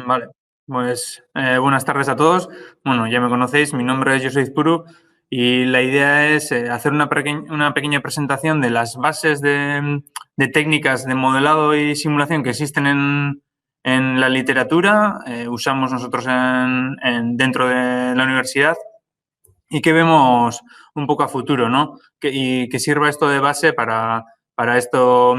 Vale, pues buenas tardes a todos. Bueno, ya me conocéis, mi nombre es José Izpuru y la idea es hacer una pequeña presentación de las bases de técnicas de modelado y simulación que existen en la literatura, usamos nosotros dentro de la universidad y que vemos un poco a futuro, ¿no? Y que sirva esto de base para esto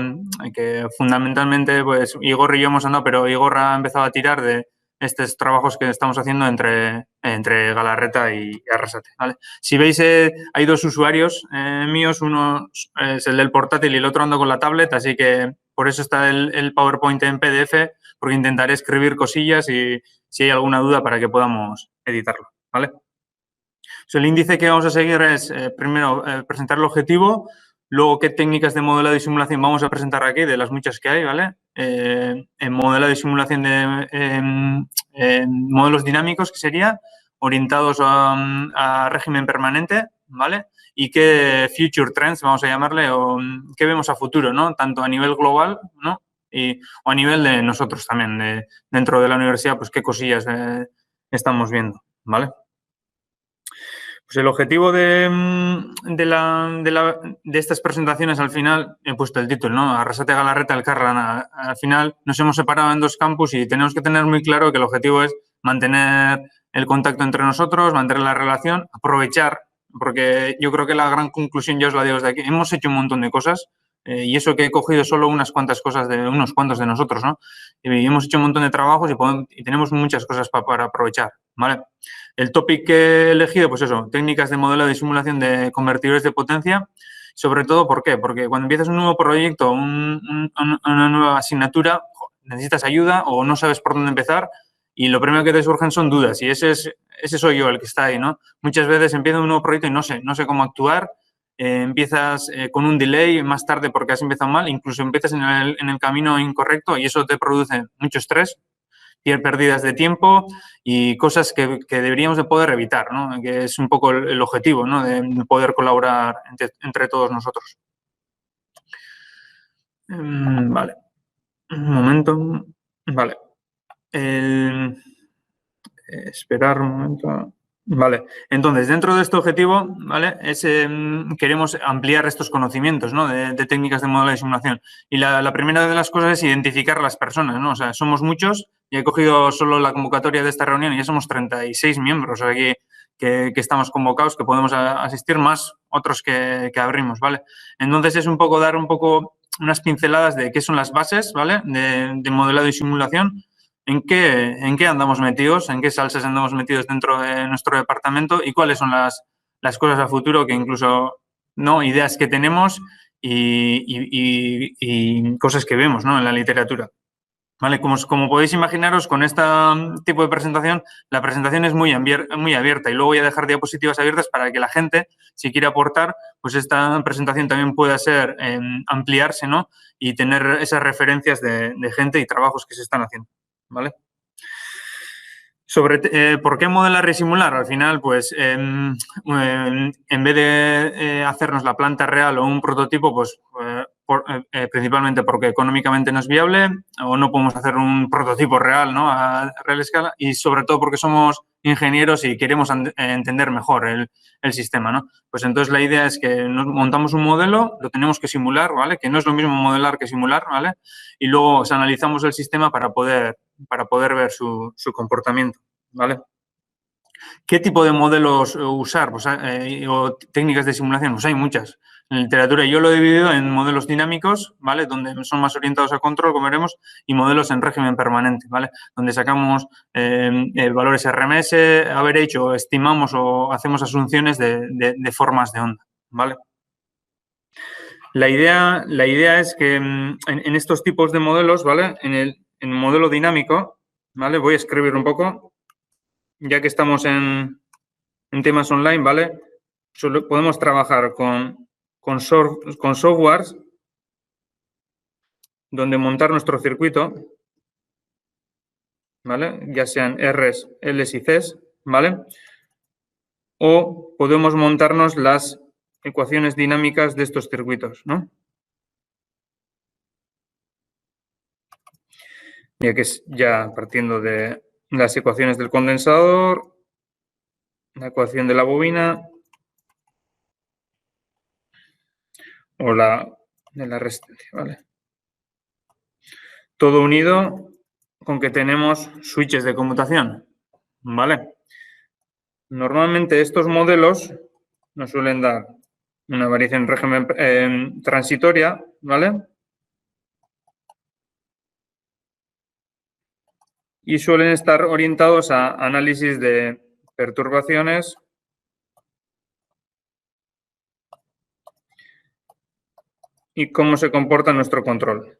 que fundamentalmente, pues Igor y yo hemos andado, pero Igor ha empezado a tirar de estos trabajos que estamos haciendo entre Galarreta y Arrasate, ¿vale? Si veis, hay dos usuarios míos, uno es el del portátil y el otro ando con la tablet, así que por eso está el PowerPoint en PDF, porque intentaré escribir cosillas y si hay alguna duda para que podamos editarlo, ¿vale? El índice que vamos a seguir es, primero, presentar el objetivo, luego qué técnicas de modelado y simulación vamos a presentar aquí, de las muchas que hay, ¿vale? En modelado y simulación de modelos dinámicos, que sería, orientados a régimen permanente, ¿vale? Y qué future trends, vamos a llamarle, o qué vemos a futuro, ¿no? Tanto a nivel global, ¿no? O a nivel de nosotros también, dentro de la universidad, pues qué cosillas estamos viendo, ¿vale? Pues el objetivo de estas presentaciones, al final, he puesto el título, ¿no? Arrasate, Galarreta, Elkarlan. Al final nos hemos separado en dos campus y tenemos que tener muy claro que el objetivo es mantener el contacto entre nosotros, mantener la relación, aprovechar, porque yo creo que la gran conclusión ya os la digo desde aquí. Hemos hecho un montón de cosas y eso que he cogido solo unas cuantas cosas de unos cuantos de nosotros, ¿no? Y hemos hecho un montón de trabajos y tenemos muchas cosas para aprovechar, ¿vale? El topic que he elegido, pues eso, técnicas de modelado y simulación de convertidores de potencia. Sobre todo, ¿por qué? Porque cuando empiezas un nuevo proyecto, una nueva asignatura, necesitas ayuda o no sabes por dónde empezar y lo primero que te surgen son dudas y ese soy yo el que está ahí, ¿no? Muchas veces empiezo un nuevo proyecto y no sé cómo actuar, empiezas con un delay más tarde porque has empezado mal, incluso empiezas en el camino incorrecto y eso te produce mucho estrés, pérdidas de tiempo y cosas que deberíamos de poder evitar, ¿no? Que es un poco el objetivo, ¿no? De poder colaborar entre todos nosotros. Vale. Un momento. Vale. Esperar un momento. Vale, entonces, dentro de este objetivo, ¿vale? Queremos ampliar estos conocimientos, ¿no? De técnicas de modelado y simulación. Y la primera de las cosas es identificar a las personas, ¿no? O sea, somos muchos y he cogido solo la convocatoria de esta reunión y ya somos 36 miembros aquí que estamos convocados, que podemos asistir, más otros que abrimos, ¿vale? Entonces, es un poco dar unas pinceladas de qué son las bases, ¿vale? De modelado y simulación. ¿En qué andamos metidos? ¿En qué salsas andamos metidos dentro de nuestro departamento? ¿Y cuáles son las cosas a futuro que incluso, ¿no? Ideas que tenemos y cosas que vemos, ¿no? En la literatura. ¿Vale? Como podéis imaginaros, con este tipo de presentación, la presentación es muy abierta y luego voy a dejar diapositivas abiertas para que la gente, si quiere aportar, pues esta presentación también pueda ser ampliarse, ¿no? Y tener esas referencias de gente y trabajos que se están haciendo, ¿vale? Sobre por qué modelar y simular, al final, pues en vez de hacernos la planta real o un prototipo, pues principalmente porque económicamente no es viable o no podemos hacer un prototipo real, ¿no? A real escala y sobre todo porque somos ingenieros y queremos entender mejor el sistema, ¿no? Pues entonces la idea es que nos montamos un modelo, lo tenemos que simular, ¿vale? Que no es lo mismo modelar que simular, ¿vale? Y luego analizamos el sistema para poder ver su comportamiento, ¿vale? ¿Qué tipo de modelos usar? Pues, o técnicas de simulación, pues hay muchas. En literatura yo lo he dividido en modelos dinámicos, ¿vale? Donde son más orientados a control, como veremos, y modelos en régimen permanente, ¿vale? Donde sacamos valores RMS, average, o estimamos o hacemos asunciones de formas de onda, ¿vale? La idea es que en estos tipos de modelos, ¿vale? En el modelo dinámico, ¿vale? Voy a escribir un poco, ya que estamos en temas online, ¿vale? Podemos trabajar con softwares donde montar nuestro circuito, ¿vale? Ya sean Rs, Ls y Cs, ¿vale? O podemos montarnos las ecuaciones dinámicas de estos circuitos, ¿no? ya que es ya partiendo de las ecuaciones del condensador, la ecuación de la bobina o la de la resistencia, ¿vale? Todo unido con que tenemos switches de conmutación, ¿vale? Normalmente estos modelos nos suelen dar una variación en régimen transitoria, ¿vale? Y suelen estar orientados a análisis de perturbaciones y cómo se comporta nuestro control.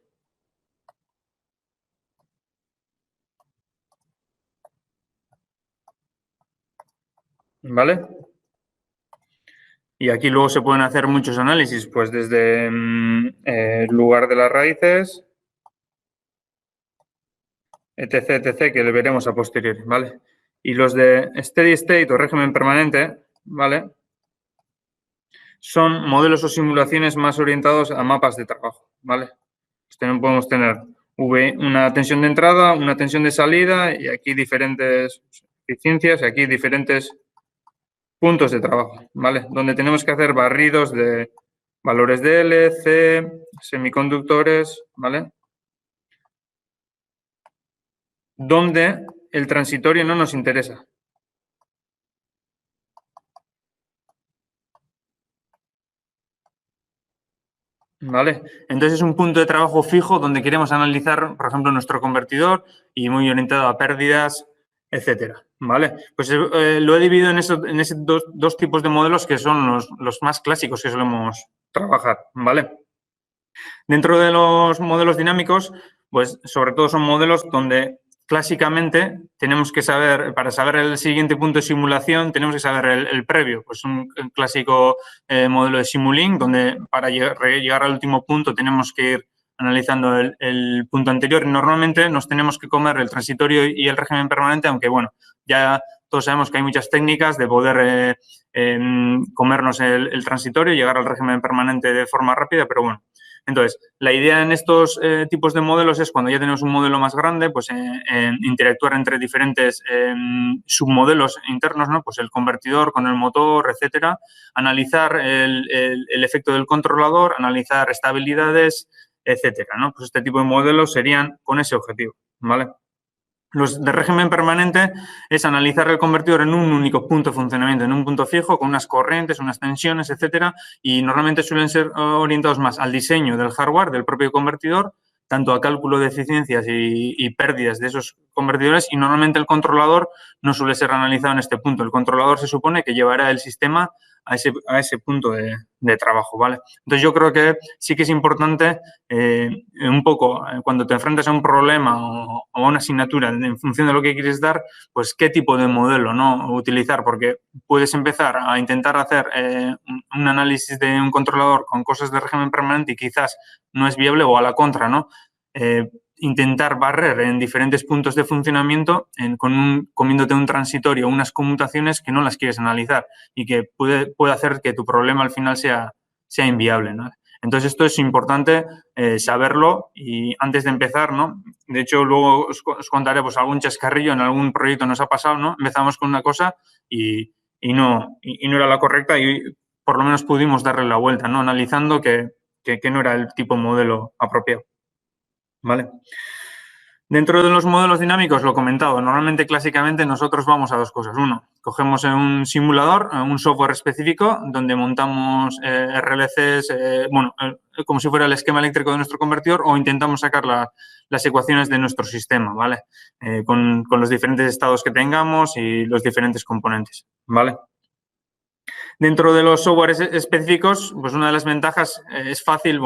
¿Vale? Y aquí luego se pueden hacer muchos análisis, pues desde el lugar de las raíces, etc., que le veremos a posteriori, ¿vale? Y los de steady state o régimen permanente, ¿vale? Son modelos o simulaciones más orientados a mapas de trabajo, ¿vale? Pues podemos tener una tensión de entrada, una tensión de salida y aquí diferentes eficiencias y aquí diferentes puntos de trabajo, ¿vale? Donde tenemos que hacer barridos de valores de L, C, semiconductores, ¿vale? Donde el transitorio no nos interesa. ¿Vale? Entonces es un punto de trabajo fijo donde queremos analizar, por ejemplo, nuestro convertidor y muy orientado a pérdidas, etcétera. ¿Vale? Pues lo he dividido en esos dos tipos de modelos que son los más clásicos que solemos trabajar. ¿Vale? Dentro de los modelos dinámicos, pues sobre todo son modelos donde clásicamente tenemos que saber, para saber el siguiente punto de simulación, tenemos que saber el previo. Pues un clásico modelo de Simulink, donde para llegar al último punto tenemos que ir analizando el punto anterior. Y normalmente nos tenemos que comer el transitorio y el régimen permanente, aunque bueno, ya todos sabemos que hay muchas técnicas de poder comernos el transitorio y llegar al régimen permanente de forma rápida, pero bueno. Entonces, la idea en estos tipos de modelos es cuando ya tenemos un modelo más grande, pues interactuar entre diferentes submodelos internos, ¿no? Pues el convertidor con el motor, etcétera, analizar el efecto del controlador, analizar estabilidades, etcétera, ¿no? Pues este tipo de modelos serían con ese objetivo, ¿vale? Los de régimen permanente es analizar el convertidor en un único punto de funcionamiento, en un punto fijo, con unas corrientes, unas tensiones, etcétera, y normalmente suelen ser orientados más al diseño del hardware del propio convertidor, tanto a cálculo de eficiencias y pérdidas de esos convertidores, y normalmente el controlador no suele ser analizado en este punto. El controlador se supone que llevará el sistema a ese punto de trabajo, ¿vale? Entonces, yo creo que sí que es importante un poco cuando te enfrentas a un problema o a una asignatura en función de lo que quieres dar, pues qué tipo de modelo no utilizar, porque puedes empezar a intentar hacer un análisis de un controlador con cosas de régimen permanente y quizás no es viable, o a la contra, ¿no? Intentar barrer en diferentes puntos de funcionamiento comiéndote un transitorio, unas conmutaciones que no las quieres analizar y que puede hacer que tu problema al final sea inviable, ¿no? Entonces, esto es importante saberlo y antes de empezar, ¿no? De hecho, luego os contaré pues, algún chascarrillo en algún proyecto nos ha pasado, ¿no? Empezamos con una cosa y no era la correcta y por lo menos pudimos darle la vuelta, ¿no? Analizando que no era el tipo de modelo apropiado. ¿Vale? Dentro de los modelos dinámicos, lo comentado, normalmente clásicamente nosotros vamos a dos cosas. Uno, cogemos un simulador, un software específico, donde montamos RLCs, como si fuera el esquema eléctrico de nuestro convertidor, o intentamos sacar las ecuaciones de nuestro sistema, ¿vale? Con los diferentes estados que tengamos y los diferentes componentes, ¿vale? Dentro de los softwares específicos, pues una de las ventajas es fácil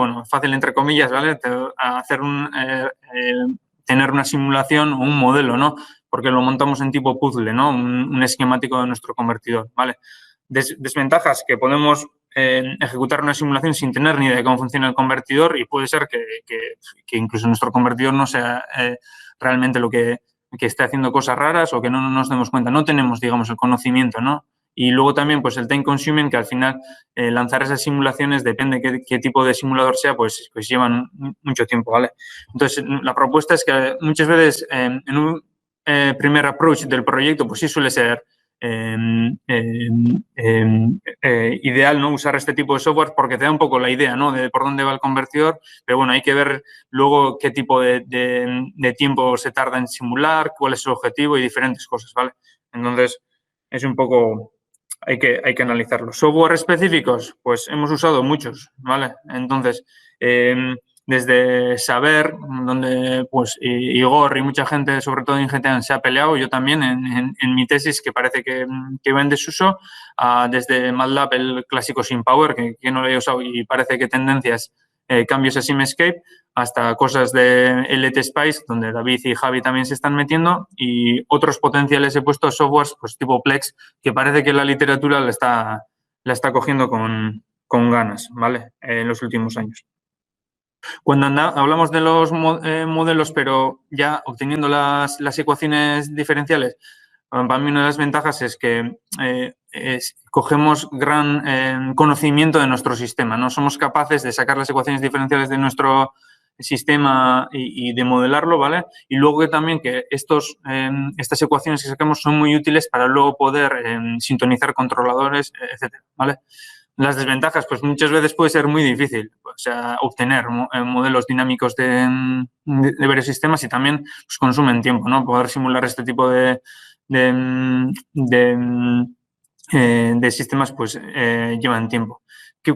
entre comillas, ¿vale? Tener una simulación o un modelo, ¿no? Porque lo montamos en tipo puzzle, ¿no? Un esquemático de nuestro convertidor, ¿vale? Desventajas, que podemos ejecutar una simulación sin tener ni idea de cómo funciona el convertidor y puede ser que incluso nuestro convertidor no sea realmente lo que esté haciendo cosas raras o que no nos demos cuenta. No tenemos, digamos, el conocimiento, ¿no? Y luego también, pues el time consuming, que al final lanzar esas simulaciones, depende qué tipo de simulador sea, pues llevan mucho tiempo, ¿vale? Entonces, la propuesta es que muchas veces en un primer approach del proyecto, pues sí suele ser ideal, ¿no? Usar este tipo de software porque te da un poco la idea, ¿no? De por dónde va el convertidor, pero bueno, hay que ver luego qué tipo de tiempo se tarda en simular, cuál es su objetivo y diferentes cosas, ¿vale? Entonces, es un poco... Hay que analizarlo. Software específicos, pues hemos usado muchos, ¿vale? Entonces, desde saber, donde pues Igor y mucha gente, sobre todo en GTA, se ha peleado, yo también en mi tesis, que parece que va en desuso, desde MATLAB, el clásico SimPower, que no lo he usado y parece que tendencias, cambios a SimEscape, hasta cosas de LTSpice, donde David y Javi también se están metiendo, y otros potenciales he puesto softwares pues tipo Plex, que parece que la literatura la está cogiendo con ganas, ¿vale? En los últimos años. Cuando hablamos de los modelos, pero ya obteniendo las ecuaciones diferenciales, para mí una de las ventajas es que cogemos gran conocimiento de nuestro sistema, ¿no? Somos capaces de sacar las ecuaciones diferenciales de nuestro sistema y de modelarlo, ¿vale? Y luego que también que estas ecuaciones que sacamos son muy útiles para luego poder sintonizar controladores, etcétera, ¿vale? Las desventajas, pues muchas veces puede ser muy difícil, o sea, obtener modelos dinámicos de varios sistemas y también pues, consumen tiempo, ¿no? Poder simular este tipo de sistemas, pues llevan tiempo.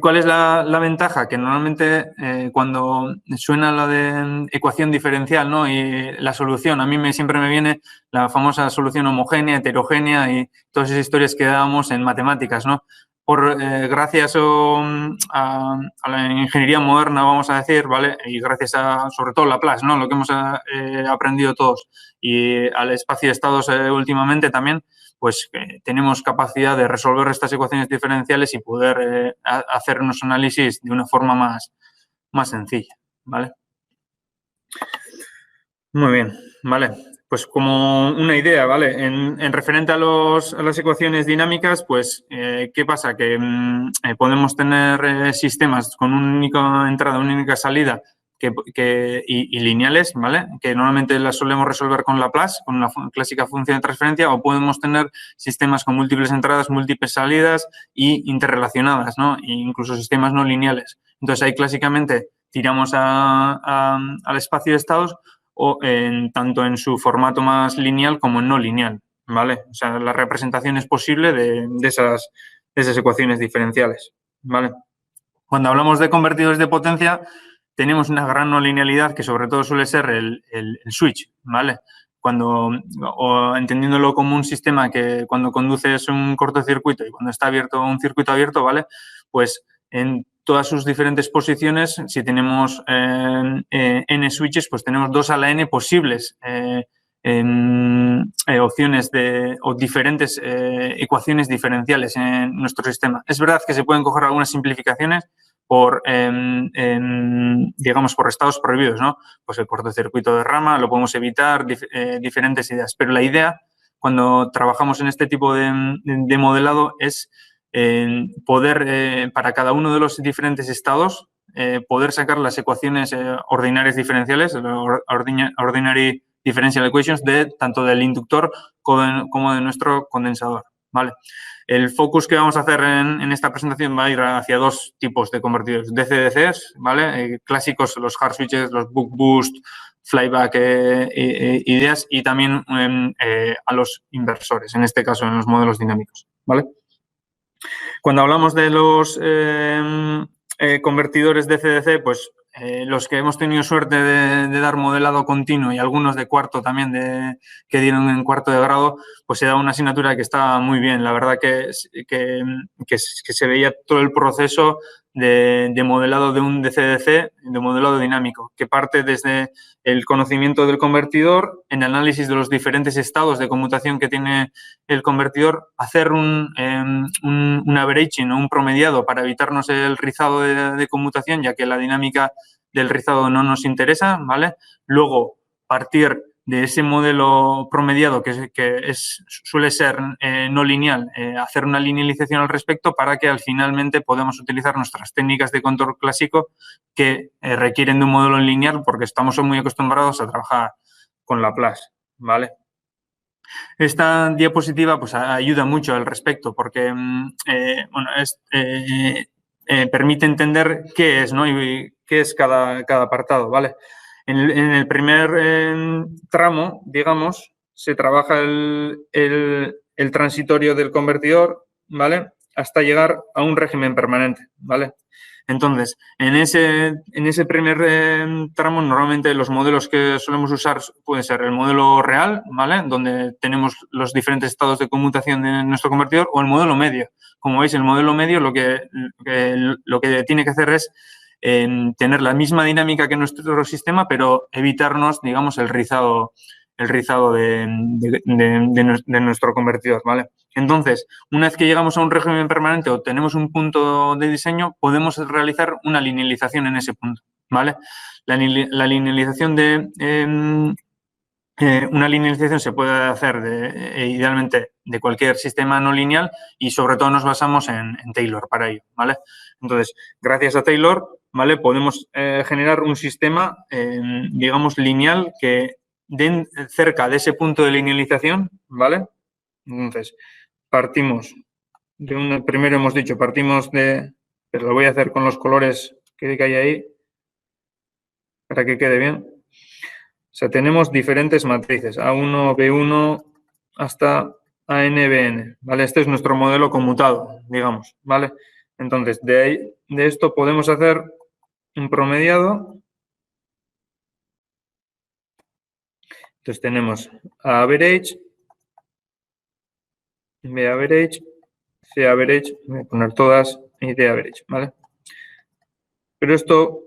¿Cuál es la ventaja? Que normalmente cuando suena la de ecuación diferencial, ¿no? Y la solución, a mí siempre me viene la famosa solución homogénea, heterogénea y todas esas historias que dábamos en matemáticas, ¿no? Gracias a la ingeniería moderna, vamos a decir, ¿vale? Y gracias a, sobre todo, Laplace, ¿no? Lo que hemos aprendido todos y al espacio de estados últimamente también, pues tenemos capacidad de resolver estas ecuaciones diferenciales y poder hacer unos análisis de una forma más sencilla, ¿vale? Muy bien, vale. Pues como una idea, ¿vale? En referente a las ecuaciones dinámicas, pues, ¿qué pasa? Que podemos tener sistemas con una única entrada, una única salida y lineales, ¿vale? Que normalmente las solemos resolver con Laplace, con una clásica función de transferencia, o podemos tener sistemas con múltiples entradas, múltiples salidas y interrelacionadas, ¿no? E incluso sistemas no lineales. Entonces, ahí clásicamente tiramos al espacio de estados o tanto en su formato más lineal como en no lineal, ¿vale? O sea, la representación es posible de esas ecuaciones diferenciales, ¿vale? Cuando hablamos de convertidores de potencia, tenemos una gran no linealidad que sobre todo suele ser el switch, ¿vale? O entendiéndolo como un sistema que cuando conduces un cortocircuito y cuando está abierto un circuito abierto, ¿vale? Pues en todas sus diferentes posiciones, si tenemos n switches, pues tenemos 2 a la n posibles opciones o diferentes ecuaciones diferenciales en nuestro sistema. Es verdad que se pueden coger algunas simplificaciones digamos, por estados prohibidos, ¿no? Pues el cortocircuito de rama, lo podemos evitar, diferentes ideas. Pero la idea, cuando trabajamos en este tipo de modelado, es poder, para cada uno de los diferentes estados, poder sacar las ecuaciones ordinarias diferenciales, ordinary differential equations, tanto del inductor como de nuestro condensador, ¿vale? El focus que vamos a hacer en esta presentación va a ir hacia 2 tipos de convertidores. DC-DCs, ¿vale? Clásicos, los hard switches, los buck boost, flyback ideas y también a los inversores, en este caso en los modelos dinámicos, ¿vale? Cuando hablamos de los convertidores DC-DC, pues los que hemos tenido suerte de dar modelado continuo y algunos de cuarto también que dieron en cuarto de grado, pues se da una asignatura que está muy bien. La verdad que se veía todo el proceso de modelado de un DC-DC, de modelado dinámico, que parte desde el conocimiento del convertidor, en análisis de los diferentes estados de conmutación que tiene el convertidor, hacer un averaging o un promediado para evitarnos el rizado de conmutación, ya que la dinámica del rizado no nos interesa, ¿vale? Luego, partir de ese modelo promediado suele ser no lineal, hacer una linealización al respecto para que finalmente podamos utilizar nuestras técnicas de control clásico que requieren de un modelo lineal porque estamos muy acostumbrados a trabajar con Laplace, ¿vale? Esta diapositiva pues, ayuda mucho al respecto porque bueno, permite entender qué es, ¿no? Y qué es cada apartado, ¿vale? En el primer tramo, digamos, se trabaja el transitorio del convertidor, ¿vale? Hasta llegar a un régimen permanente, ¿vale? Entonces, en ese primer tramo, normalmente los modelos que solemos usar puede ser el modelo real, ¿vale? Donde tenemos los diferentes estados de conmutación de nuestro convertidor, o el modelo medio. Como veis, el modelo medio lo que tiene que hacer es tener la misma dinámica que nuestro sistema, pero evitarnos, digamos, el rizado de nuestro convertidor, ¿vale? Entonces, una vez que llegamos a un régimen permanente o tenemos un punto de diseño, podemos realizar una linealización en ese punto, ¿vale? La linealización una linealización se puede hacer idealmente de cualquier sistema no lineal y sobre todo nos basamos en Taylor para ello, ¿vale? Entonces, gracias a Taylor, ¿vale? Podemos generar un sistema, digamos, lineal que den cerca de ese punto de linealización, ¿vale? Entonces, partimos primero hemos dicho, partimos pero lo voy a hacer con los colores que hay ahí para que quede bien. O sea, tenemos diferentes matrices, A1, B1, hasta ANBN, ¿vale? Este es nuestro modelo conmutado, digamos, ¿vale? Entonces, de esto podemos hacer un promediado. Entonces, tenemos A average, B average, C average, voy a poner todas, y D average, ¿vale? Pero esto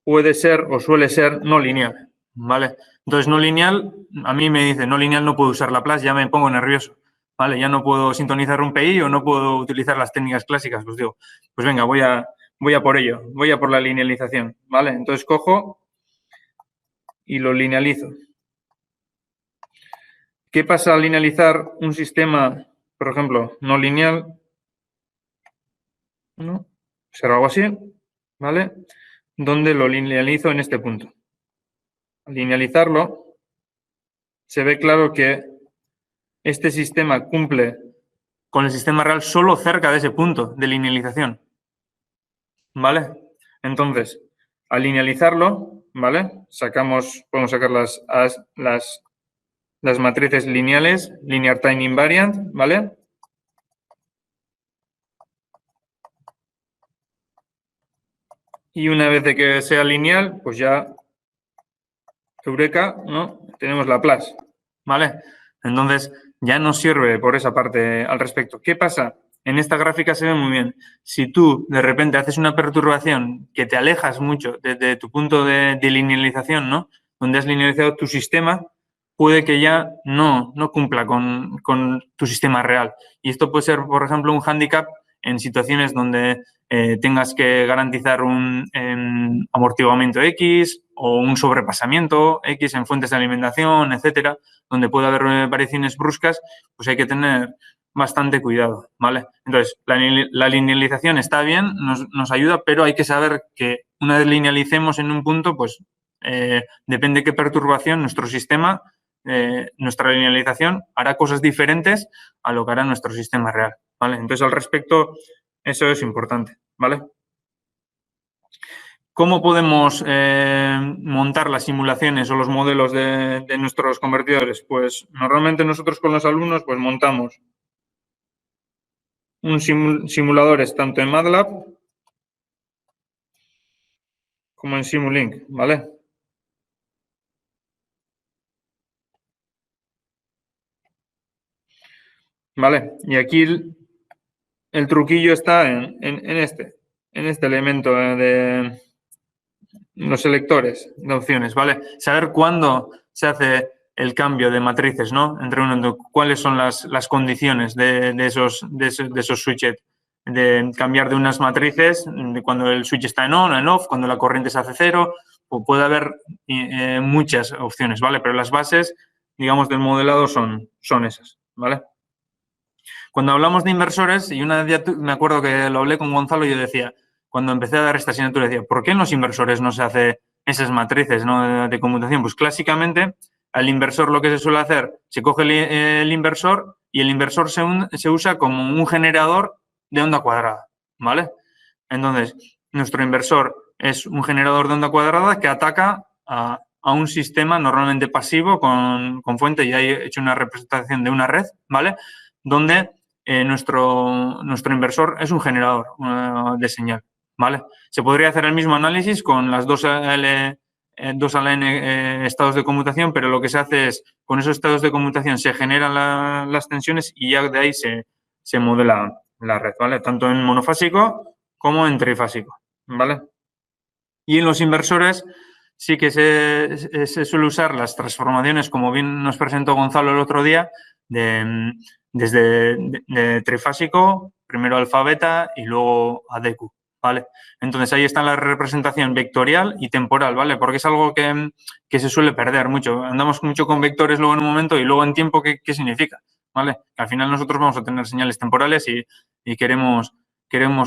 puede ser o suele ser no lineal, ¿vale? Entonces, no lineal, a mí me dice, no lineal no puedo usar Laplace, ya me pongo nervioso, ¿vale? Ya no puedo sintonizar un PI o no puedo utilizar las técnicas clásicas. Pues digo, pues venga, voy a por ello, voy a por la linealización, ¿vale? Entonces, cojo y lo linealizo. ¿Qué pasa al linealizar un sistema, por ejemplo, no lineal? ¿No? Será algo así, ¿vale? Donde lo linealizo en este punto. Al linealizarlo, se ve claro que este sistema cumple con el sistema real solo cerca de ese punto de linealización, ¿vale? Entonces, al linealizarlo, ¿vale? Podemos sacar las matrices lineales, linear time invariant, ¿vale? Y una vez de que sea lineal, pues ya, eureka, ¿no? Tenemos Laplace, ¿vale? Entonces, ya nos sirve por esa parte al respecto. ¿Qué pasa? En esta gráfica se ve muy bien. Si tú de repente haces una perturbación que te alejas mucho de tu punto de linealización, ¿no? Donde has linealizado tu sistema, puede que ya no cumpla con tu sistema real. Y esto puede ser, por ejemplo, un hándicap en situaciones donde tengas que garantizar un amortiguamiento X o un sobrepasamiento X en fuentes de alimentación, etcétera, donde puede haber variaciones bruscas, pues hay que tener bastante cuidado, ¿vale? Entonces, la linealización está bien, nos ayuda, pero hay que saber que una vez linealicemos en un punto, pues depende de qué perturbación nuestro sistema, nuestra linealización hará cosas diferentes a lo que hará nuestro sistema real, ¿vale? Entonces, al respecto, eso es importante, ¿vale? ¿Cómo podemos montar las simulaciones o los modelos de nuestros convertidores? Pues normalmente nosotros con los alumnos pues montamos simuladores tanto en MATLAB como en Simulink, ¿vale? ¿Vale? Y aquí el truquillo está en este elemento de los selectores de opciones, ¿vale? Saber cuándo se hace el cambio de matrices, ¿no? Cuáles son las condiciones de esos switches, de cambiar de unas matrices, de cuando el switch está en on, en off, cuando la corriente se hace cero, puede haber muchas opciones, ¿vale? Pero las bases, digamos, del modelado son esas, ¿vale? Cuando hablamos de inversores, y una vez me acuerdo que lo hablé con Gonzalo y yo decía, cuando empecé a dar esta asignatura, decía, ¿por qué en los inversores no se hace esas matrices, ¿no? de conmutación? Pues clásicamente, al inversor lo que se suele hacer, se coge el inversor y el inversor se usa como un generador de onda cuadrada, ¿vale? Entonces, nuestro inversor es un generador de onda cuadrada que ataca a un sistema normalmente pasivo con fuente, y ahí he hecho una representación de una red, ¿vale? Donde nuestro inversor es un generador de señal, ¿vale? Se podría hacer el mismo análisis con las dos ALN estados de conmutación, pero lo que se hace es, con esos estados de conmutación se generan las tensiones y ya de ahí se modela la red, ¿vale? Tanto en monofásico como en trifásico, ¿vale? Y en los inversores sí que se suele usar las transformaciones, como bien nos presentó Gonzalo el otro día, desde trifásico, primero alfa beta y luego ADQ, ¿vale? Entonces ahí está la representación vectorial y temporal, ¿vale? Porque es algo que se suele perder mucho. Andamos mucho con vectores luego en un momento y luego en tiempo, ¿qué significa? ¿Vale? Al final nosotros vamos a tener señales temporales y queremos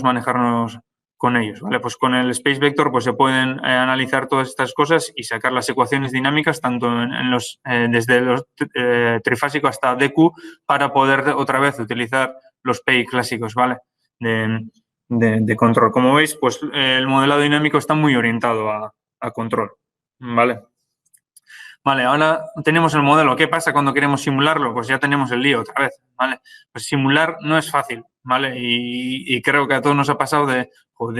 manejarnos con ellos, ¿vale? Pues con el Space Vector pues se pueden analizar todas estas cosas y sacar las ecuaciones dinámicas tanto desde los trifásico hasta DQ para poder otra vez utilizar los PI clásicos, ¿vale? De control. Como veis, pues el modelado dinámico está muy orientado a control, ¿vale? Vale, ahora tenemos el modelo. ¿Qué pasa cuando queremos simularlo? Pues ya tenemos el lío otra vez, ¿vale? Pues simular no es fácil, ¿vale? Y creo que a todos nos ha pasado de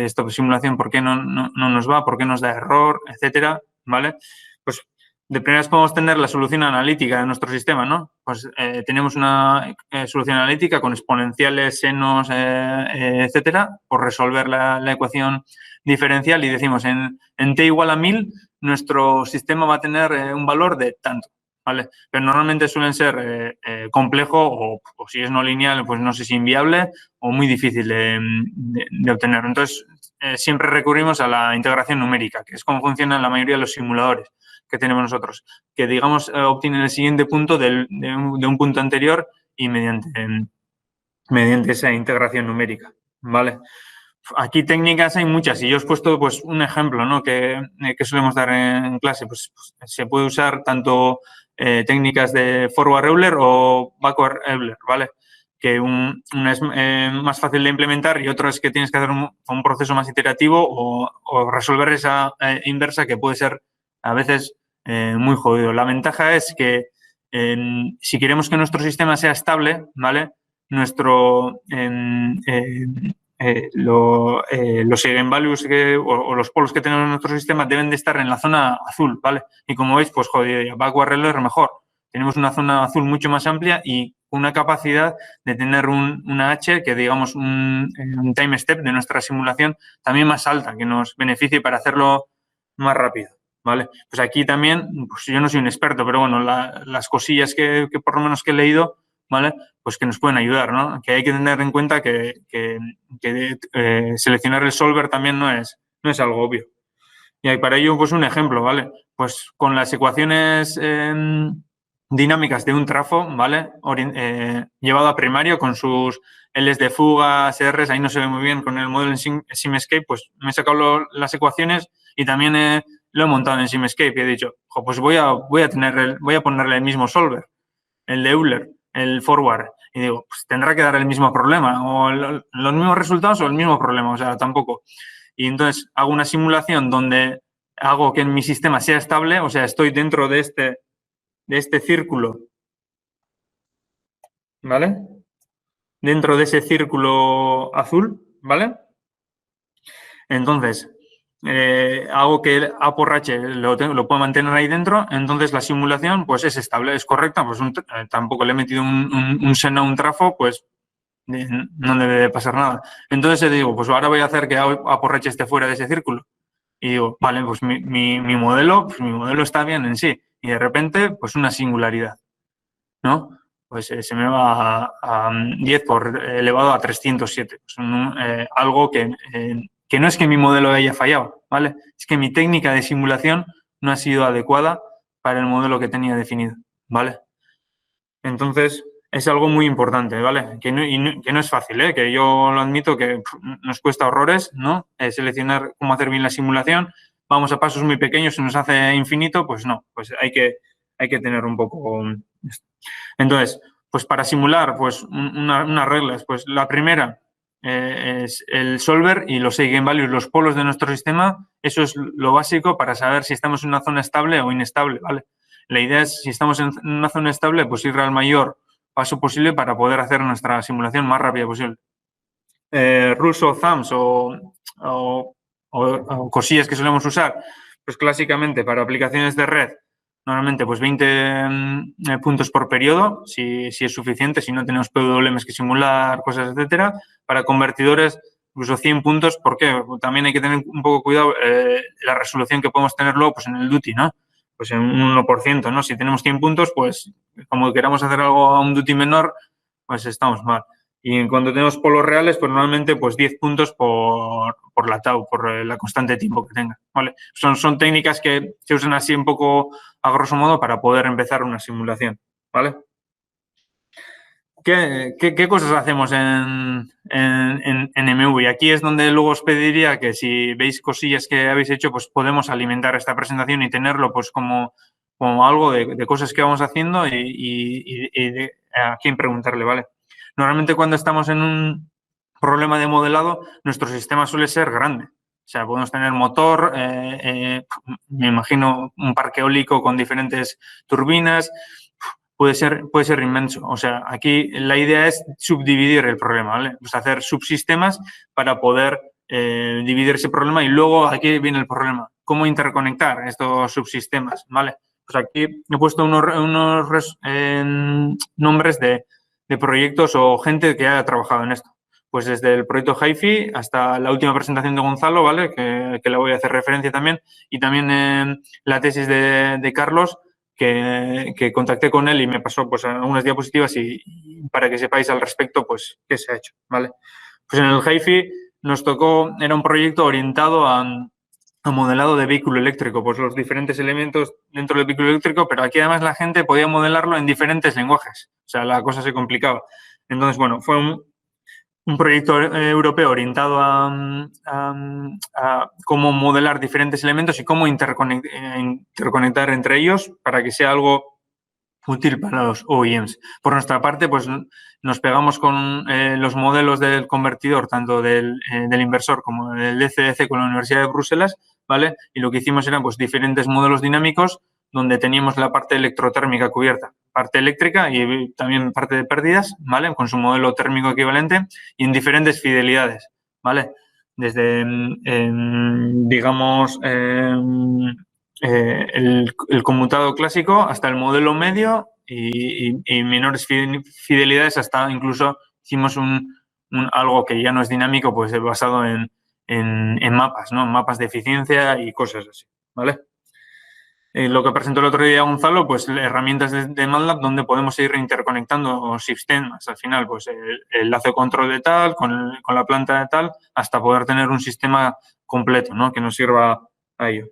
esta simulación, ¿por qué no nos va? ¿Por qué nos da error? Etcétera, ¿vale? Pues de primeras podemos tener la solución analítica de nuestro sistema, ¿no? Pues tenemos una solución analítica con exponenciales, senos, etcétera, por resolver la ecuación diferencial y decimos en t igual a 1000 nuestro sistema va a tener un valor de tanto, ¿vale? Pero normalmente suelen ser complejo o si es no lineal, pues no sé si inviable o muy difícil de obtener. Entonces, siempre recurrimos a la integración numérica, que es como funciona la mayoría de los simuladores que tenemos nosotros, que digamos obtienen el siguiente punto de un punto anterior y mediante esa integración numérica, ¿vale? Aquí técnicas hay muchas y yo os he puesto pues un ejemplo, ¿no? que solemos dar en clase. Pues se puede usar tanto técnicas de forward Euler o backward Euler, ¿vale? Que una es más fácil de implementar y otra es que tienes que hacer un proceso más iterativo o resolver esa inversa que puede ser a veces muy jodido. La ventaja es que si queremos que nuestro sistema sea estable, ¿vale? Los eigenvalues o los polos que tenemos en nuestro sistema deben de estar en la zona azul, ¿vale? Y como veis, pues joder, backward Euler mejor. Tenemos una zona azul mucho más amplia y una capacidad de tener una H que, digamos, un time step de nuestra simulación también más alta, que nos beneficie para hacerlo más rápido, ¿vale? Pues aquí también, pues yo no soy un experto, pero bueno, las cosillas que por lo menos que he leído, ¿vale? Pues que nos pueden ayudar, ¿no? Que hay que tener en cuenta que seleccionar el solver también no es algo obvio. Y hay para ello, pues un ejemplo, ¿vale? Pues con las ecuaciones dinámicas de un trafo, ¿vale? Llevado a primario con sus Ls de fuga, Rs, ahí no se ve muy bien con el modelo en Simescape, pues me he sacado las ecuaciones y también lo he montado en Simescape y he dicho, pues voy a ponerle el mismo solver, el de Euler, el forward, y digo, pues tendrá que dar el mismo problema, o los mismos resultados o el mismo problema, o sea, tampoco. Y entonces hago una simulación donde hago que mi sistema sea estable, o sea, estoy dentro de este círculo, ¿vale? Dentro de ese círculo azul, ¿vale? Entonces, hago que A por H lo pueda mantener ahí dentro, entonces la simulación pues es estable, es correcta, pues tampoco le he metido un seno a un trafo, pues no debe de pasar nada. Entonces digo, pues ahora voy a hacer que A por H esté fuera de ese círculo. Y digo, vale, pues mi modelo está bien en sí. Y de repente, pues una singularidad, ¿no? Pues se me va a 10 por elevado a 307. Pues algo que que no es que mi modelo haya fallado, ¿vale? Es que mi técnica de simulación no ha sido adecuada para el modelo que tenía definido, ¿vale? Entonces, es algo muy importante, ¿vale? Que no es fácil, ¿eh? Que yo lo admito que nos cuesta horrores, ¿no? Seleccionar cómo hacer bien la simulación. Vamos a pasos muy pequeños, se nos hace infinito, pues no, pues hay que tener un poco esto. Entonces, pues para simular, pues unas reglas. Pues la primera es el solver y los eigenvalues, los polos de nuestro sistema. Eso es lo básico para saber si estamos en una zona estable o inestable, ¿vale? La idea es, si estamos en una zona estable, pues ir al mayor paso posible para poder hacer nuestra simulación más rápida posible. Rules of thumbs o cosillas que solemos usar, pues clásicamente para aplicaciones de red, normalmente pues 20 puntos por periodo, si es suficiente, si no tenemos PWMs que simular, cosas, etcétera. Para convertidores, incluso 100 puntos, porque también hay que tener un poco cuidado la resolución que podemos tener luego pues en el duty, ¿no? Pues en un 1%, ¿no? Si tenemos 100 puntos, pues como queramos hacer algo a un duty menor, pues estamos mal. Y cuando tenemos polos reales, pues normalmente pues 10 puntos por la tau, por la constante de tiempo que tenga, ¿vale? Son técnicas que se usan así un poco a grosso modo para poder empezar una simulación, ¿vale? ¿Qué cosas hacemos en MV? Y aquí es donde luego os pediría que si veis cosillas que habéis hecho, pues podemos alimentar esta presentación y tenerlo pues como algo de cosas que vamos haciendo y a quién preguntarle, ¿vale? Normalmente cuando estamos en un problema de modelado, nuestro sistema suele ser grande. O sea, podemos tener motor, me imagino un parque eólico con diferentes turbinas, puede ser inmenso. O sea, aquí la idea es subdividir el problema, ¿vale? Pues hacer subsistemas para poder dividir ese problema y luego aquí viene el problema. ¿Cómo interconectar estos subsistemas, ¿vale? Pues aquí he puesto unos nombres de proyectos o gente que haya trabajado en esto. Pues desde el proyecto HiFi hasta la última presentación de Gonzalo, ¿vale? Que le voy a hacer referencia también. Y también la tesis de Carlos, que contacté con él y me pasó pues algunas diapositivas y para que sepáis al respecto, pues, qué se ha hecho, ¿vale? Pues en el HiFi nos tocó, era un proyecto orientado a modelado de vehículo eléctrico, pues los diferentes elementos dentro del vehículo eléctrico, pero aquí además la gente podía modelarlo en diferentes lenguajes, o sea, la cosa se complicaba. Entonces, bueno, fue un proyecto europeo orientado a cómo modelar diferentes elementos y cómo interconectar entre ellos para que sea algo útil para los OEMs. Por nuestra parte, pues nos pegamos con los modelos del convertidor, tanto del inversor como del DCDC con la Universidad de Bruselas, ¿vale? Y lo que hicimos eran pues diferentes modelos dinámicos donde teníamos la parte electrotérmica cubierta, parte eléctrica y también parte de pérdidas, ¿vale? Con su modelo térmico equivalente y en diferentes fidelidades, ¿vale? Desde, digamos, el conmutado clásico hasta el modelo medio y menores fidelidades hasta incluso hicimos algo que ya no es dinámico, pues basado en mapas, ¿no? Mapas de eficiencia y cosas así, ¿vale? Lo que presentó el otro día Gonzalo, pues herramientas de MATLAB donde podemos ir interconectando sistemas. Al final, pues el enlace control de tal, con la planta de tal, hasta poder tener un sistema completo, ¿no? Que nos sirva a ello.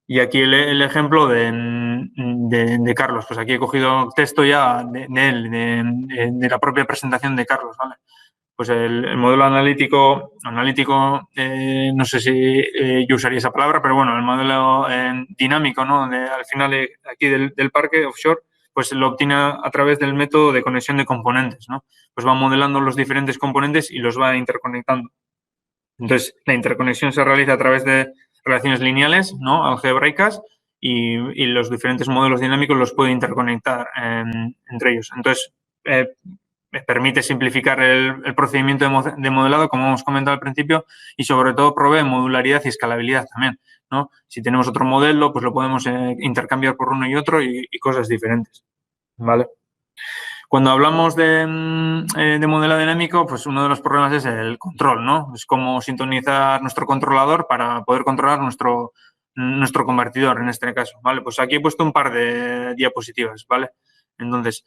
Y aquí el ejemplo de Carlos. Pues aquí he cogido texto ya de él, de la propia presentación de Carlos, ¿vale? Pues el modelo analítico, no sé si yo usaría esa palabra, pero bueno, el modelo dinámico, ¿no? Al final aquí del parque offshore, pues lo obtiene a través del método de conexión de componentes, ¿no? Pues va modelando los diferentes componentes y los va interconectando. Entonces, la interconexión se realiza a través de relaciones lineales, ¿no? Algebraicas, y los diferentes modelos dinámicos los puede interconectar entre ellos. Entonces, permite simplificar el procedimiento de modelado, como hemos comentado al principio, y sobre todo provee modularidad y escalabilidad también, ¿no? Si tenemos otro modelo, pues lo podemos intercambiar por uno y otro y cosas diferentes, ¿vale? Cuando hablamos de modelado dinámico, pues uno de los problemas es el control, ¿no? Es cómo sintonizar nuestro controlador para poder controlar nuestro convertidor, en este caso, ¿vale? Pues aquí he puesto un par de diapositivas, ¿vale? Entonces,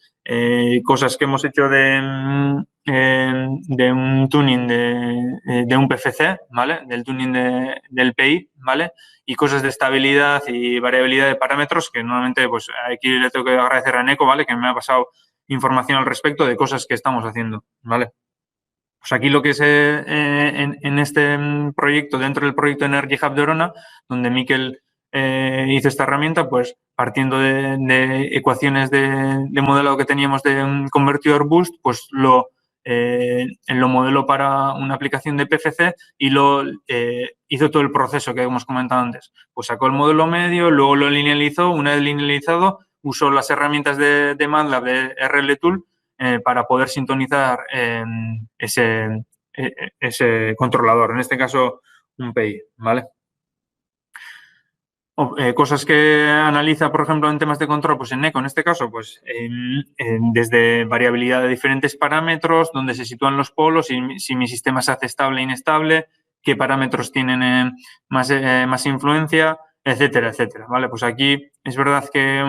cosas que hemos hecho de un tuning de un PFC, ¿vale? Del tuning del PI, ¿vale? Y cosas de estabilidad y variabilidad de parámetros que normalmente, pues aquí le tengo que agradecer a Eneco, ¿vale? Que me ha pasado información al respecto de cosas que estamos haciendo, ¿vale? Pues aquí lo que es en este proyecto, dentro del proyecto Energy Hub de Orona, donde Miquel hizo esta herramienta, pues partiendo de ecuaciones de modelado que teníamos de un convertidor boost, pues lo modeló para una aplicación de PFC y hizo todo el proceso que hemos comentado antes. Pues sacó el modelo medio, luego lo linealizó, una vez linealizado, usó las herramientas de MATLAB de RLTool para poder sintonizar ese controlador, en este caso un PI, ¿vale? Cosas que analiza, por ejemplo, en temas de control, pues en Eneco, en este caso, pues desde variabilidad de diferentes parámetros, donde se sitúan los polos, si mi sistema se hace estable e inestable, qué parámetros tienen más influencia, etcétera, etcétera, ¿vale? Pues aquí es verdad que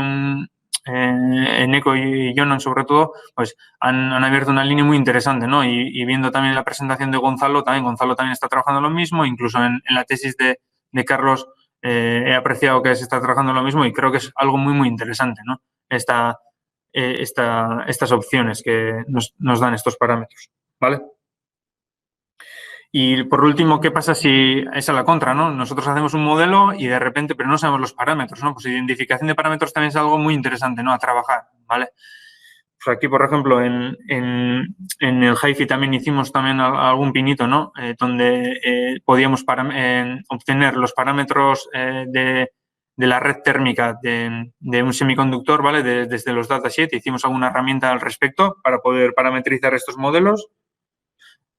Eneco y Jonan, sobre todo, pues han abierto una línea muy interesante, ¿no? Y viendo también la presentación de Gonzalo también está trabajando lo mismo, incluso en la tesis de Carlos he apreciado que se está trabajando lo mismo y creo que es algo muy, muy interesante, ¿no? Estas opciones que nos dan estos parámetros, ¿vale? Y por último, ¿qué pasa si es a la contra, ¿no? Nosotros hacemos un modelo y de repente, pero no sabemos los parámetros, ¿no? Pues identificación de parámetros también es algo muy interesante, ¿no? A trabajar, ¿vale? Pues aquí, por ejemplo, en el HiFi también hicimos también algún pinito, ¿no? Donde podíamos obtener los parámetros de la red térmica de un semiconductor, ¿vale? Desde los datasheets hicimos alguna herramienta al respecto para poder parametrizar estos modelos.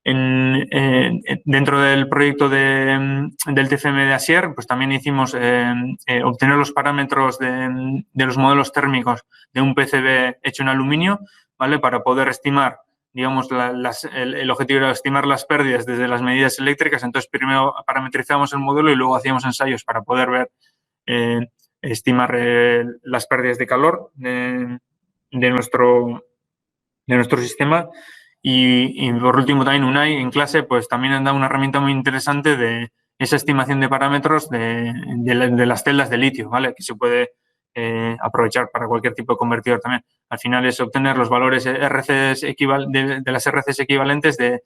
Dentro del proyecto del TFM de Asier, pues también hicimos obtener los parámetros de los modelos térmicos de un PCB hecho en aluminio, ¿vale? Para poder estimar, digamos, el objetivo era estimar las pérdidas desde las medidas eléctricas. Entonces, primero parametrizamos el modelo y luego hacíamos ensayos para poder ver, estimar las pérdidas de calor de nuestro sistema. Y por último también Unai en clase pues también han dado una herramienta muy interesante de esa estimación de parámetros de las celdas de litio, ¿vale? Que se puede aprovechar para cualquier tipo de convertidor también. Al final es obtener los valores RCs de las RCs equivalentes de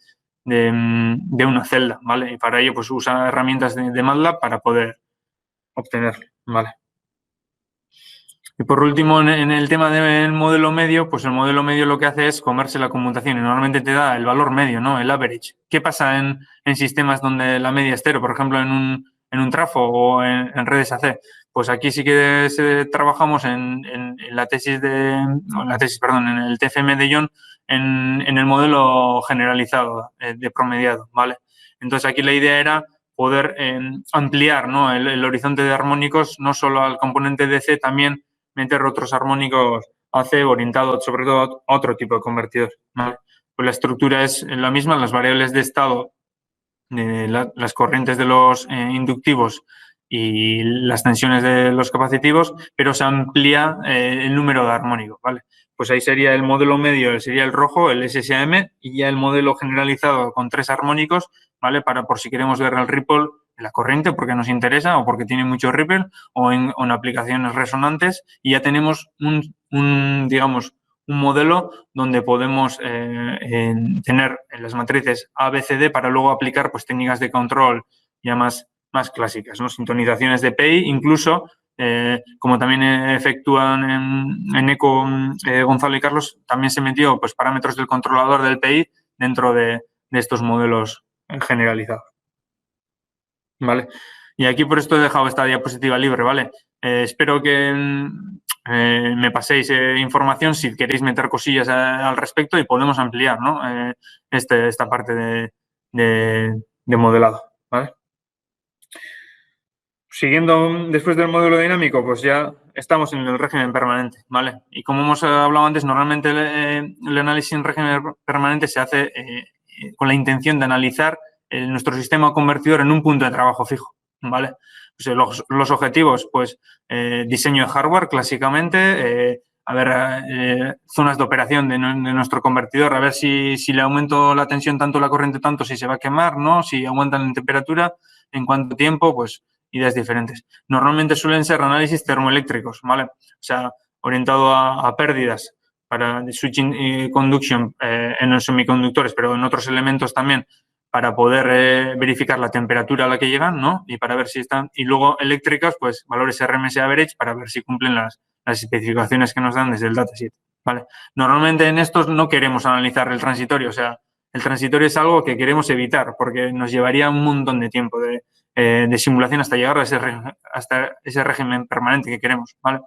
una celda, ¿vale? Y para ello pues usa herramientas de MATLAB para poder obtenerlo, ¿vale? Y por último, en el tema del modelo medio, pues el modelo medio lo que hace es comerse la conmutación y normalmente te da el valor medio, ¿no? El average. ¿Qué pasa en sistemas donde la media es cero? Por ejemplo, en un trafo o en redes AC. Pues aquí sí que trabajamos en la tesis en el TFM de John, en el modelo generalizado de promediado, ¿vale? Entonces aquí la idea era poder ampliar, ¿no? el horizonte de armónicos no solo al componente DC, también meter otros armónicos AC orientado sobre todo a otro tipo de convertidor, ¿vale? Pues la estructura es la misma, las variables de estado, las corrientes de los inductivos y las tensiones de los capacitivos, pero se amplía el número de armónicos, ¿vale? Pues ahí sería el modelo medio, sería el rojo, el SSAM, y ya el modelo generalizado con 3 armónicos, ¿vale? Por si queremos ver el ripple de la corriente porque nos interesa o porque tiene mucho ripple o en aplicaciones resonantes, y ya tenemos digamos, un modelo donde podemos tener en las matrices ABCD para luego aplicar pues técnicas de control ya más clásicas, ¿no? Sintonizaciones de PI, incluso como también efectúan en Eneco Gonzalo y Carlos, también se metió pues parámetros del controlador del PI dentro de estos modelos generalizados, ¿vale? Y aquí por esto he dejado esta diapositiva libre, ¿vale? Espero que me paséis información si queréis meter cosillas al respecto y podemos ampliar, ¿no? Esta parte de modelado, ¿vale? Siguiendo después del modelo dinámico, pues ya estamos en el régimen permanente, ¿vale? Y como hemos hablado antes, normalmente el análisis en régimen permanente se hace con la intención de analizar nuestro sistema convertidor en un punto de trabajo fijo, ¿vale? Pues los objetivos, pues diseño de hardware clásicamente, a ver zonas de operación de nuestro convertidor, a ver si le aumento la tensión tanto, la corriente tanto, si se va a quemar, ¿no? Si aumentan la temperatura, en cuánto tiempo, pues ideas diferentes. Normalmente suelen ser análisis termoeléctricos, ¿vale? O sea, orientado a pérdidas para switching y conduction en los semiconductores, pero en otros elementos también, para poder verificar la temperatura a la que llegan, ¿no? Y para ver si están... Y luego eléctricas, pues valores RMS average para ver si cumplen las especificaciones que nos dan desde el datasheet, ¿vale? Normalmente en estos no queremos analizar el transitorio, o sea, el transitorio es algo que queremos evitar porque nos llevaría un montón de tiempo de simulación hasta llegar a hasta ese régimen permanente que queremos, ¿vale?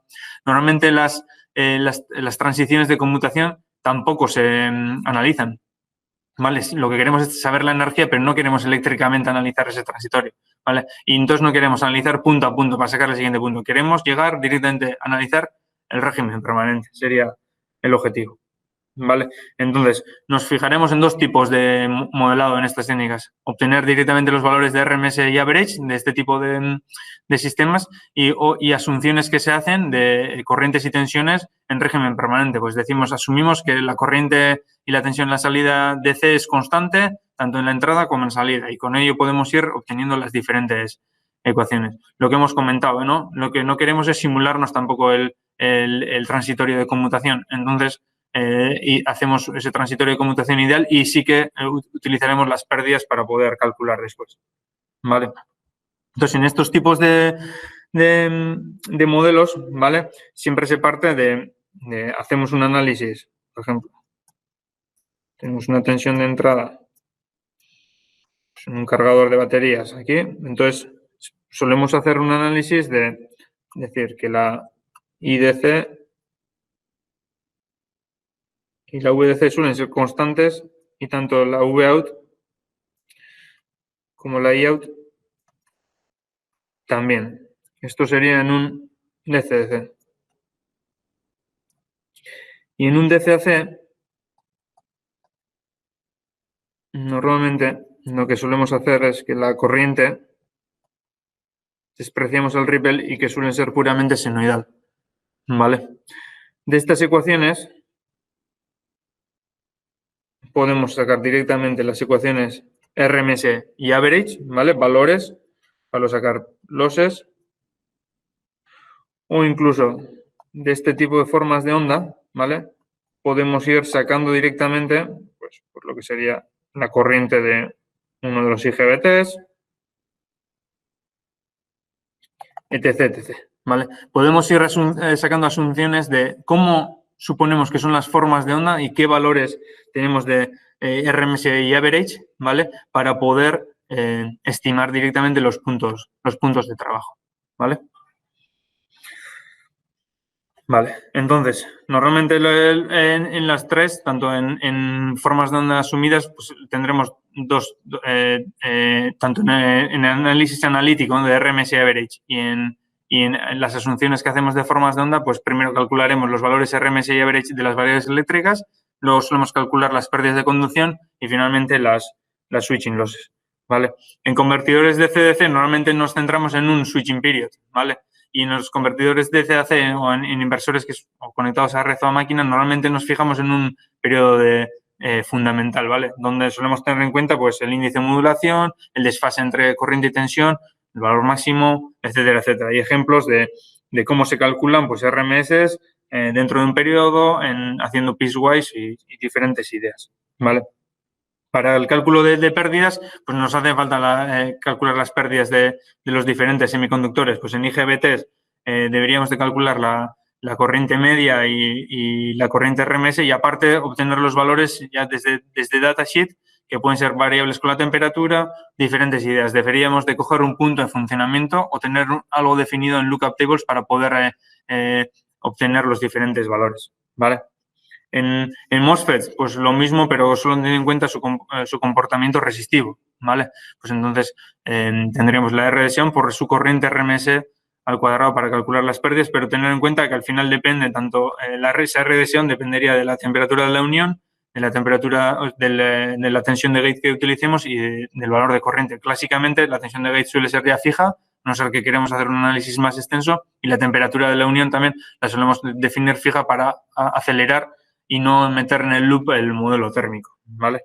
Normalmente las transiciones de conmutación tampoco se analizan, ¿vale? Lo que queremos es saber la energía, pero no queremos eléctricamente analizar ese transitorio, ¿vale? Y entonces no queremos analizar punto a punto para sacar el siguiente punto. Queremos llegar directamente a analizar el régimen permanente, sería el objetivo, ¿vale? Entonces, nos fijaremos en dos tipos de modelado en estas técnicas. Obtener directamente los valores de RMS y average de este tipo de sistemas y asunciones que se hacen de corrientes y tensiones en régimen permanente. Pues asumimos que la corriente y la tensión en la salida DC es constante, tanto en la entrada como en salida, y con ello podemos ir obteniendo las diferentes ecuaciones. Lo que hemos comentado, ¿no? Lo que no queremos es simularnos tampoco el transitorio de conmutación. Entonces, y hacemos ese transitorio de conmutación ideal y sí que utilizaremos las pérdidas para poder calcular después, ¿vale? Entonces, en estos tipos de modelos, ¿vale? Siempre se parte hacemos un análisis, por ejemplo, tenemos una tensión de entrada en un cargador de baterías aquí, entonces solemos hacer un análisis de decir que la IDC y la VDC suelen ser constantes y tanto la VOUT como la IOUT también. Esto sería en un DC-DC. Y en un DC-AC, normalmente lo que solemos hacer es que la corriente despreciamos el ripple y que suelen ser puramente senoidal, ¿vale? De estas ecuaciones podemos sacar directamente las ecuaciones RMS y average, ¿vale? Valores para sacar losses o incluso de este tipo de formas de onda, ¿vale? Podemos ir sacando directamente, pues, por lo que sería la corriente de uno de los IGBTs, etc, etc, ¿vale? Podemos ir sacando asunciones de cómo suponemos que son las formas de onda y qué valores tenemos de RMS y average, ¿vale? Para poder estimar directamente los puntos de trabajo, ¿vale? Vale, entonces, normalmente en las tres, tanto en formas de onda asumidas, pues tendremos dos, tanto en el análisis analítico de RMS average y en las asunciones que hacemos de formas de onda, pues primero calcularemos los valores RMS y average de las variables eléctricas, luego solemos calcular las pérdidas de conducción y finalmente las switching losses, ¿vale? En convertidores de DC-DC normalmente nos centramos en un switching period, ¿vale? Y en los convertidores DC-AC o en inversores conectados a red o a máquina, normalmente nos fijamos en un periodo fundamental, ¿vale? Donde solemos tener en cuenta pues, el índice de modulación, el desfase entre corriente y tensión, el valor máximo, etcétera, etcétera. Hay ejemplos de cómo se calculan pues, RMS dentro de un periodo, haciendo piecewise y diferentes ideas, ¿vale? Para el cálculo de pérdidas, pues nos hace falta calcular las pérdidas de los diferentes semiconductores. Pues en IGBTs deberíamos de calcular la corriente media y la corriente RMS y aparte obtener los valores ya desde datasheet, que pueden ser variables con la temperatura, diferentes ideas. Deberíamos de coger un punto de funcionamiento o tener algo definido en lookup tables para poder obtener los diferentes valores, ¿vale? En MOSFETs, pues lo mismo, pero solo teniendo en cuenta su comportamiento resistivo, ¿vale? Pues entonces tendríamos la R de Sion por su corriente RMS al cuadrado para calcular las pérdidas, pero tener en cuenta que al final depende tanto esa R de Sion dependería de la temperatura de la unión, de la temperatura de la tensión de gate que utilicemos y del valor de corriente. Clásicamente la tensión de gate suele ser ya fija, a no ser que queremos hacer un análisis más extenso, y la temperatura de la unión también la solemos definir fija para acelerar y no meter en el loop el modelo térmico, ¿vale?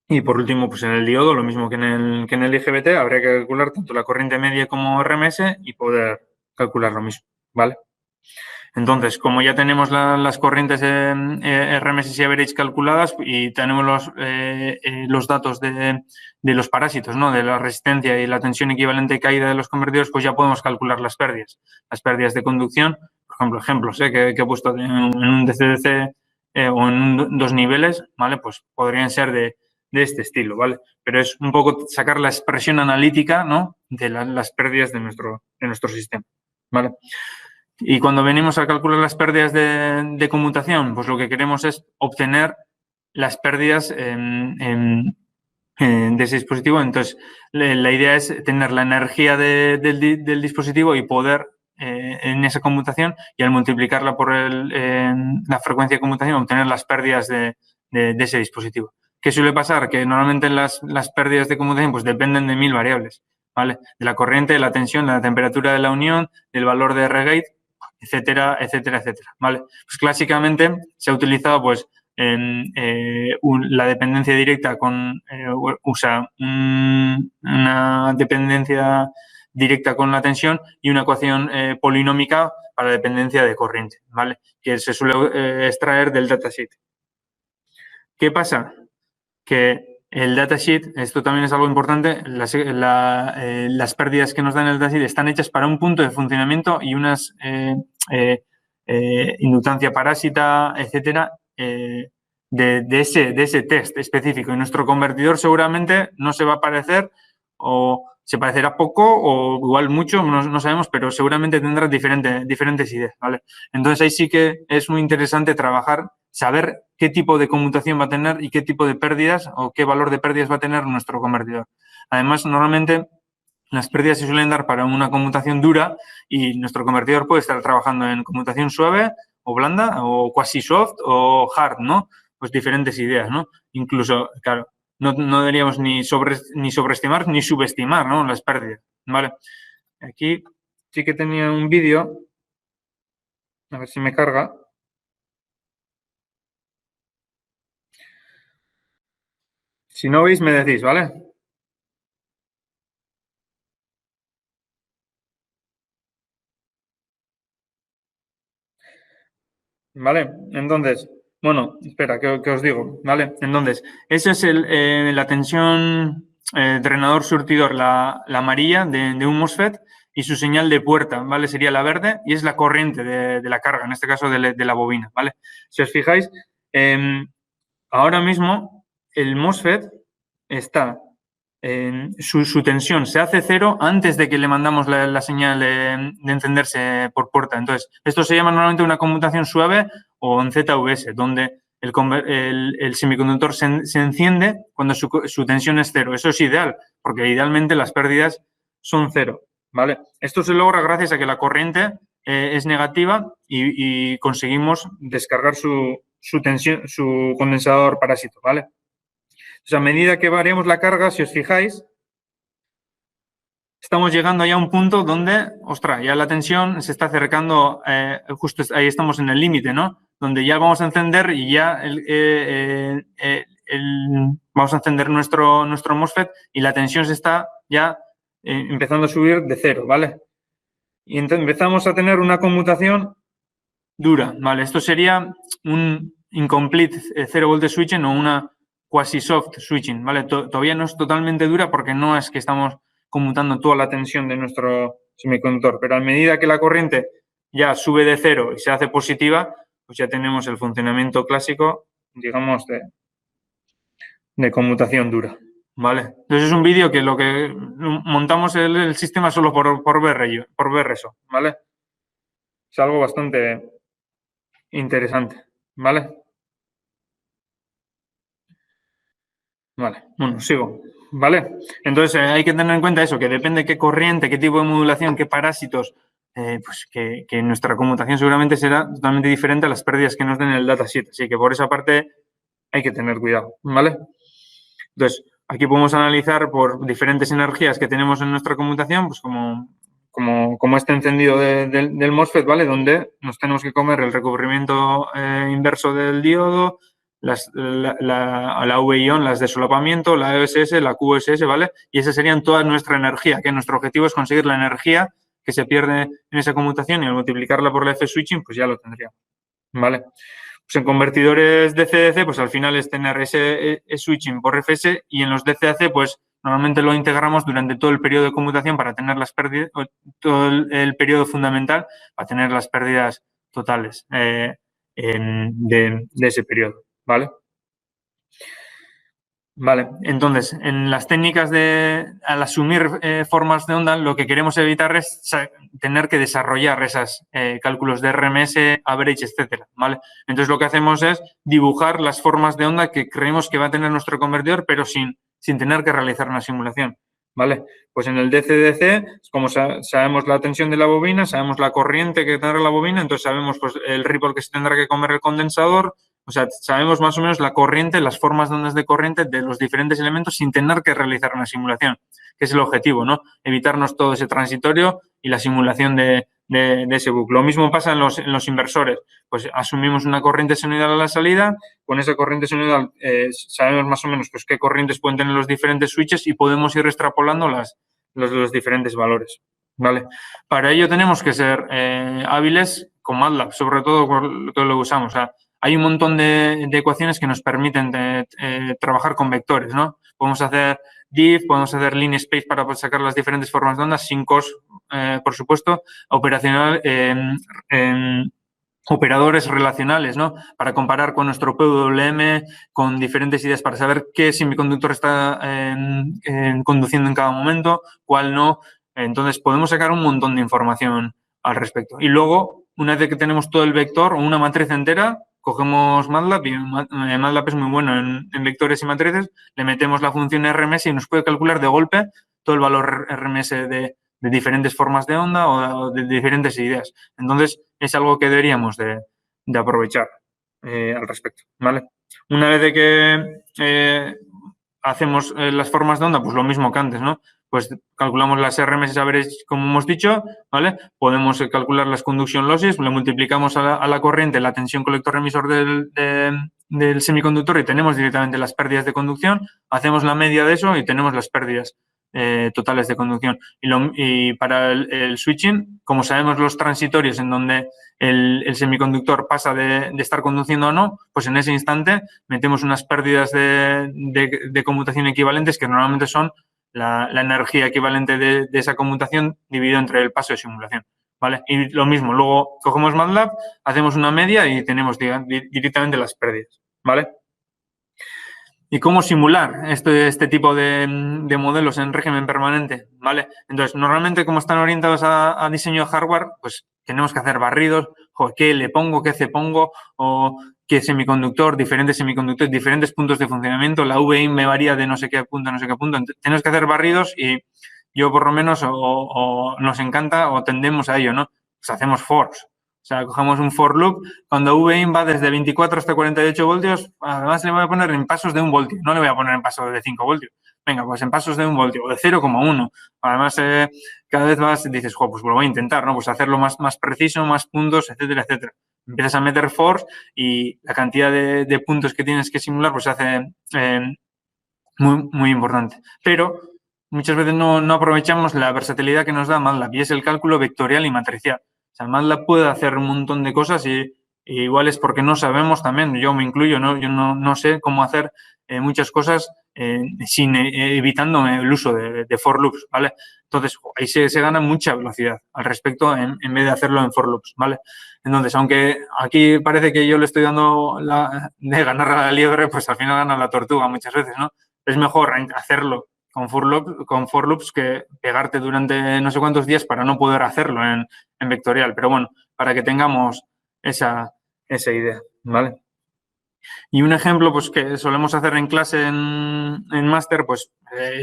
Y por último, pues en el diodo, lo mismo que en el IGBT, habría que calcular tanto la corriente media como RMS y poder calcular lo mismo, ¿vale? Entonces, como ya tenemos las corrientes RMS y average calculadas y tenemos los datos de los parásitos, ¿no? De la resistencia y la tensión equivalente y caída de los convertidores, pues ya podemos calcular las pérdidas. Las pérdidas de conducción, por ejemplo, ejemplos que he puesto en un DC-DC o en dos niveles, ¿vale? Pues podrían ser de este estilo, ¿vale? Pero es un poco sacar la expresión analítica, ¿no? De las pérdidas de nuestro sistema, ¿vale? Y cuando venimos a calcular las pérdidas de conmutación, pues lo que queremos es obtener las pérdidas de ese dispositivo. Entonces, la idea es tener la energía del dispositivo y poder en esa conmutación, y al multiplicarla por la frecuencia de conmutación, obtener las pérdidas de ese dispositivo. ¿Qué suele pasar? Que normalmente las pérdidas de conmutación pues dependen de 1000 variables, ¿vale? De la corriente, de la tensión, de la temperatura de la unión, del valor de R-gate, etcétera, etcétera, etcétera, ¿vale? Pues clásicamente se ha utilizado pues la dependencia directa con, una dependencia directa con la tensión y una ecuación polinómica para dependencia de corriente, ¿vale? Que se suele extraer del datasheet. ¿Qué pasa? Que el datasheet, esto también es algo importante, las pérdidas que nos dan el datasheet están hechas para un punto de funcionamiento y unas inductancia parásita, etcétera, de ese test específico. Y nuestro convertidor seguramente no se va a parecer, o se parecerá poco o igual mucho, no sabemos, pero seguramente tendrá diferentes ideas, ¿vale? Entonces ahí sí que es muy interesante trabajar, saber qué tipo de conmutación va a tener y qué tipo de pérdidas o qué valor de pérdidas va a tener nuestro convertidor. Además, normalmente las pérdidas se suelen dar para una conmutación dura y nuestro convertidor puede estar trabajando en conmutación suave o blanda o quasi soft o hard, ¿no? Pues diferentes ideas, ¿no? Incluso, claro, no deberíamos ni sobreestimar ni subestimar, ¿no? Las pérdidas, ¿vale? Aquí sí que tenía un vídeo, a ver si me carga. Si no veis, me decís, ¿vale? ¿Vale? Entonces, bueno, espera, que os digo, ¿vale? Entonces, esa es la tensión drenador-surtidor, la amarilla de un MOSFET, y su señal de puerta, ¿vale? Sería la verde, y es la corriente de la carga, en este caso de la bobina, ¿vale? Si os fijáis, ahora mismo el MOSFET está su tensión se hace cero antes de que le mandamos la señal de encenderse por puerta. Entonces, esto se llama normalmente una conmutación suave o en ZVS, donde el semiconductor se enciende cuando su tensión es cero. Eso es ideal, porque idealmente las pérdidas son cero, ¿vale? Esto se logra gracias a que la corriente es negativa y conseguimos descargar su tensión, su condensador parásito, ¿vale? O sea, a medida que variamos la carga, si os fijáis, estamos llegando ya a un punto donde, ostras, ya la tensión se está acercando, justo ahí estamos en el límite, ¿no? Donde ya vamos a encender y ya vamos a encender nuestro MOSFET y la tensión se está ya empezando a subir de cero, ¿vale? Y entonces empezamos a tener una conmutación dura, ¿vale? Esto sería un incomplete 0 volt switching o una quasi soft switching, ¿vale? Todavía no es totalmente dura porque no es que estamos conmutando toda la tensión de nuestro semiconductor, pero a medida que la corriente ya sube de cero y se hace positiva, pues ya tenemos el funcionamiento clásico, digamos, de conmutación dura, ¿vale? Entonces es un vídeo que lo que montamos el sistema solo por ver eso, ¿vale? Es algo bastante interesante, ¿vale? Vale, bueno, sigo. ¿Vale? Entonces hay que tener en cuenta eso, que depende qué corriente, qué tipo de modulación, qué parásitos, pues que nuestra conmutación seguramente será totalmente diferente a las pérdidas que nos den el datasheet. Así que por esa parte hay que tener cuidado, ¿vale? Entonces, aquí podemos analizar por diferentes energías que tenemos en nuestra conmutación, pues como este encendido del MOSFET, ¿vale? Donde nos tenemos que comer el recubrimiento inverso del diodo, la V-ion, las de solapamiento, la ESS, la QSS, ¿vale? Y esa serían toda nuestra energía, que nuestro objetivo es conseguir la energía que se pierde en esa conmutación y al multiplicarla por la F-switching, pues ya lo tendríamos, ¿vale? Pues en convertidores DC-DC, pues al final es tener ese switching por FS y en los DC-AC, pues normalmente lo integramos durante todo el periodo de conmutación para tener las pérdidas, todo el periodo fundamental para tener las pérdidas totales de ese periodo, ¿vale? Vale, entonces, en las técnicas al asumir formas de onda, lo que queremos evitar es tener que desarrollar esos cálculos de RMS, average, etcétera, ¿vale? Entonces, lo que hacemos es dibujar las formas de onda que creemos que va a tener nuestro convertidor, pero sin tener que realizar una simulación, ¿vale? Pues en el DC-DC, como sabemos la tensión de la bobina, sabemos la corriente que tendrá la bobina, entonces sabemos pues, el ripple que se tendrá que comer el condensador. O sea, sabemos más o menos la corriente, las formas de ondas de corriente de los diferentes elementos sin tener que realizar una simulación, que es el objetivo, ¿no? Evitarnos todo ese transitorio y la simulación de ese bucle. Lo mismo pasa en los inversores. Pues asumimos una corriente senoidal a la salida, con esa corriente senoidal sabemos más o menos pues, qué corrientes pueden tener los diferentes switches y podemos ir extrapolando los diferentes valores, ¿vale? Para ello tenemos que ser hábiles con MATLAB, sobre todo por lo que lo usamos. O sea, hay un montón de ecuaciones que nos permiten trabajar con vectores, ¿no? Podemos hacer diff, podemos hacer line space para sacar las diferentes formas de ondas, sin cos, por supuesto, operacional, operadores relacionales, ¿no? Para comparar con nuestro PWM, con diferentes ideas para saber qué semiconductor está conduciendo en cada momento, cuál no. Entonces, podemos sacar un montón de información al respecto. Y luego, una vez que tenemos todo el vector o una matriz entera, cogemos MATLAB y MATLAB es muy bueno en vectores y matrices, le metemos la función RMS y nos puede calcular de golpe todo el valor RMS de diferentes formas de onda o de diferentes ideas. Entonces, es algo que deberíamos de aprovechar al respecto, ¿vale? Una vez de que hacemos las formas de onda, pues lo mismo que antes, ¿no? Pues calculamos las RMS average, como hemos dicho, ¿vale? Podemos calcular las conduction losses, le multiplicamos a la corriente la tensión colector-emisor del semiconductor y tenemos directamente las pérdidas de conducción, hacemos la media de eso y tenemos las pérdidas totales de conducción. Y para el switching, como sabemos los transitorios en donde el semiconductor pasa de estar conduciendo o no, pues en ese instante metemos unas pérdidas de conmutación equivalentes que normalmente son la energía equivalente de esa conmutación dividido entre el paso de simulación, ¿vale? Y lo mismo, luego cogemos MATLAB, hacemos una media y tenemos directamente las pérdidas, ¿vale? ¿Y cómo simular este tipo de modelos en régimen permanente? ¿Vale? Entonces, normalmente como están orientados a diseño de hardware, pues tenemos que hacer barridos, qué le pongo, qué C pongo, o qué semiconductor, diferentes semiconductores, diferentes puntos de funcionamiento, la VI me varía de no sé qué punto a no sé qué punto. Entonces, tenemos que hacer barridos y yo por lo menos o nos encanta o tendemos a ello, ¿no? Pues hacemos fors. O sea, cogemos un for loop, cuando VIN va desde 24 hasta 48 voltios, además le voy a poner en pasos de 1 voltio, no le voy a poner en pasos de 5 voltios. Venga, pues en pasos de 1 voltio o de 0,1. Además, cada vez más dices, pues lo voy a intentar, ¿no? Pues hacerlo más preciso, más puntos, etcétera, etcétera. Empiezas a meter fors y la cantidad de puntos que tienes que simular pues se hace muy, muy importante. Pero muchas veces no aprovechamos la versatilidad que nos da MATLAB y es el cálculo vectorial y matricial. O sea, MATLAB puede hacer un montón de cosas y igual es porque no sabemos también, yo me incluyo, ¿no? Yo no sé cómo hacer muchas cosas evitando el uso de for loops, ¿vale? Entonces, ahí se gana mucha velocidad al respecto en vez de hacerlo en for loops, ¿vale? Entonces, aunque aquí parece que yo le estoy dando de ganar a la liebre, pues al final gana la tortuga muchas veces, ¿no? Es mejor hacerlo con for loops que pegarte durante no sé cuántos días para no poder hacerlo en vectorial. Pero bueno, para que tengamos esa idea, ¿vale? Y un ejemplo pues que solemos hacer en clase en máster, pues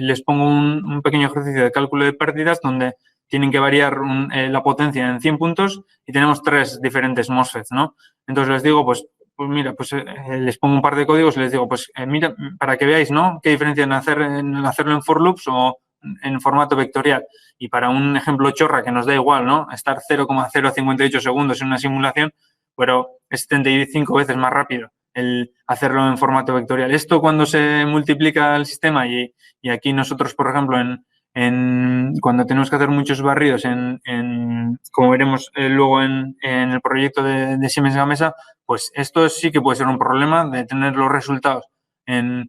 les pongo un pequeño ejercicio de cálculo de pérdidas donde tienen que variar la potencia en 100 puntos y tenemos 3 diferentes MOSFETs, ¿no? Entonces les digo, pues pues mira, pues les pongo un par de códigos y les digo, pues mira, para que veáis, ¿no? Qué diferencia en hacerlo en for loops o en formato vectorial. Y para un ejemplo chorra que nos da igual, ¿no? Estar 0,058 segundos en una simulación, pero es 75 veces más rápido el hacerlo en formato vectorial. Esto cuando se multiplica el sistema y aquí nosotros, por ejemplo, cuando tenemos que hacer muchos barridos, como veremos luego en el proyecto de Siemens Gamesa, pues esto sí que puede ser un problema de tener los resultados en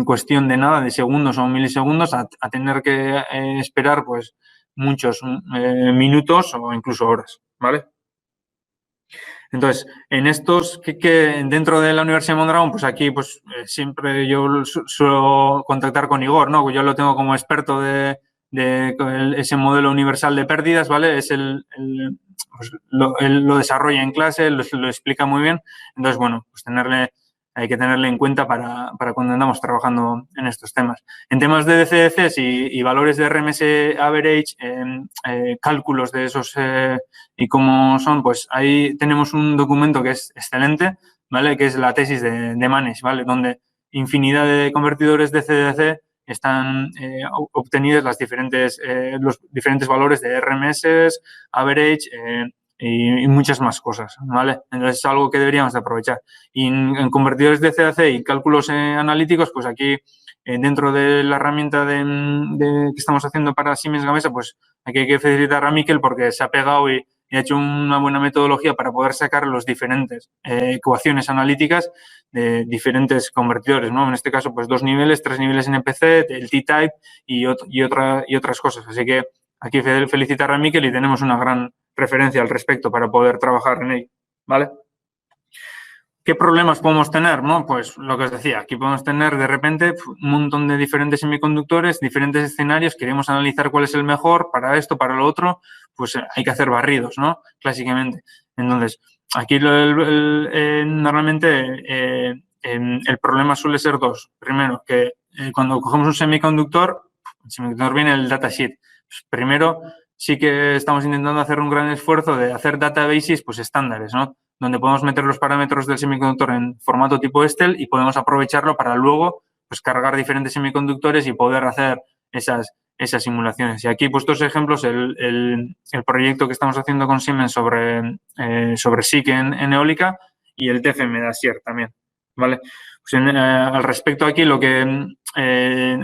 cuestión de nada, de segundos o milisegundos, a tener que esperar pues muchos minutos o incluso horas, ¿vale? Entonces, en estos que dentro de la Universidad de Mondragón, pues aquí pues siempre yo suelo contactar con Igor, ¿no? Yo lo tengo como experto de ese modelo universal de pérdidas, ¿vale? Es pues él lo desarrolla en clase, lo explica muy bien. Entonces, bueno, pues hay que tenerle en cuenta para cuando andamos trabajando en estos temas. En temas de DCDCs y valores de RMS average, cálculos de esos y cómo son, pues ahí tenemos un documento que es excelente, ¿vale? Que es la tesis de Manes, ¿vale? Donde infinidad de convertidores de CDC están obtenidos los diferentes valores de RMS, average y muchas más cosas, ¿vale? Entonces es algo que deberíamos de aprovechar. Y en convertidores de CAC y cálculos analíticos, pues aquí dentro de la herramienta que estamos haciendo para Siemens Gamesa, pues aquí hay que felicitar a Miquel porque se ha pegado y ha hecho una buena metodología para poder sacar las diferentes ecuaciones analíticas de diferentes convertidores, ¿no? En este caso, pues 2 niveles, 3 niveles NPC, el T-Type y otras cosas. Así que aquí felicitar a Miquel y tenemos una gran referencia al respecto para poder trabajar en ello, ¿vale? ¿Qué problemas podemos tener? ¿No? Pues lo que os decía, aquí podemos tener de repente un montón de diferentes semiconductores, diferentes escenarios, queremos analizar cuál es el mejor para esto, para lo otro, pues hay que hacer barridos, ¿no? Clásicamente. Entonces, aquí normalmente el problema suele ser dos. Primero, que cuando cogemos un semiconductor, el semiconductor viene el datasheet. Pues, primero, sí que estamos intentando hacer un gran esfuerzo de hacer databases pues estándares, ¿no? Donde podemos meter los parámetros del semiconductor en formato tipo Excel y podemos aprovecharlo para luego pues, cargar diferentes semiconductores y poder hacer esas simulaciones. Y aquí, pues, dos ejemplos, el proyecto que estamos haciendo con Siemens sobre SIC en eólica y el TFM de Asier también, ¿vale? Pues al respecto aquí, lo que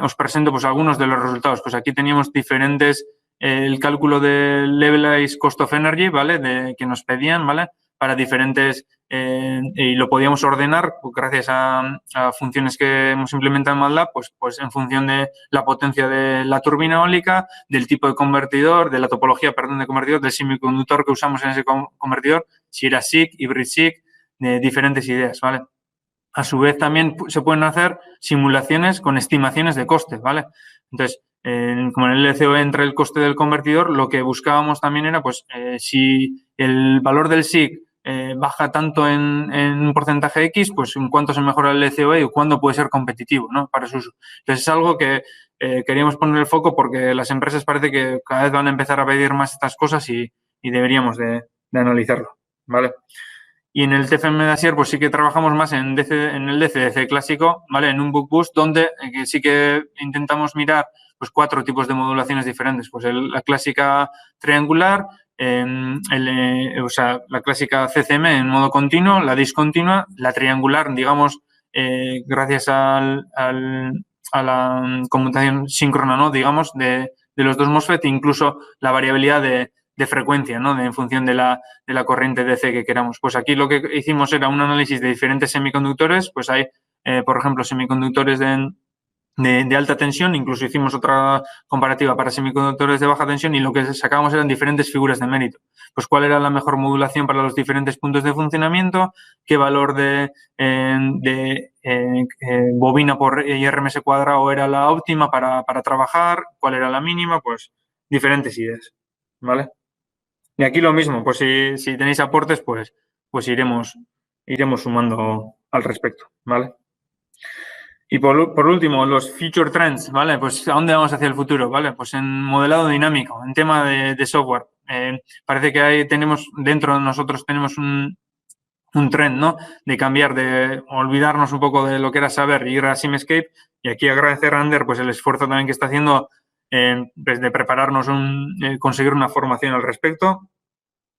os presento, pues, algunos de los resultados. Pues aquí teníamos diferentes, el cálculo del Levelized Cost of Energy, ¿vale? Que nos pedían, ¿vale? Para diferentes, y lo podíamos ordenar pues, gracias a funciones que hemos implementado en MATLAB, pues en función de la potencia de la turbina eólica, del tipo de convertidor, de la topología, perdón, de convertidor, del semiconductor que usamos en ese convertidor, si era SiC, hybrid SiC, de diferentes ideas, ¿vale? A su vez, también se pueden hacer simulaciones con estimaciones de coste, ¿vale? Entonces, como en el LCOE entra el coste del convertidor, lo que buscábamos también era, pues, si el valor del SiC baja tanto en un porcentaje X, pues en cuánto se mejora el LCOE y cuándo puede ser competitivo, ¿no? Para su uso. Entonces, es algo que queríamos poner el foco porque las empresas parece que cada vez van a empezar a pedir más estas cosas y deberíamos de analizarlo, ¿vale? Y en el TFM de Asier, pues sí que trabajamos más en el DCDC clásico, ¿vale? En un book boost donde sí que intentamos mirar pues 4 tipos de modulaciones diferentes. Pues la clásica triangular, o sea, la clásica CCM en modo continuo, la discontinua, la triangular, digamos, gracias a la conmutación síncrona, ¿no? Digamos, de los dos MOSFET, incluso la variabilidad de frecuencia, ¿no? En función de la corriente DC que queramos. Pues aquí lo que hicimos era un análisis de diferentes semiconductores, pues hay, por ejemplo, semiconductores de alta tensión, incluso hicimos otra comparativa para semiconductores de baja tensión y lo que sacábamos eran diferentes figuras de mérito. Pues cuál era la mejor modulación para los diferentes puntos de funcionamiento, qué valor de bobina por IRMS cuadrado era la óptima para trabajar, cuál era la mínima, pues diferentes ideas, ¿vale? Y aquí lo mismo, pues si tenéis aportes, pues iremos sumando al respecto, ¿vale? Y por último, los future trends, ¿vale? Pues ¿a dónde vamos hacia el futuro? ¿Vale? Pues en modelado dinámico, en tema de software. Parece que dentro de nosotros tenemos trend, ¿no? De cambiar, de olvidarnos un poco de lo que era saber y ir a Simscape. Y aquí agradecer a Ander pues el esfuerzo también que está haciendo pues, de prepararnos, conseguir una formación al respecto,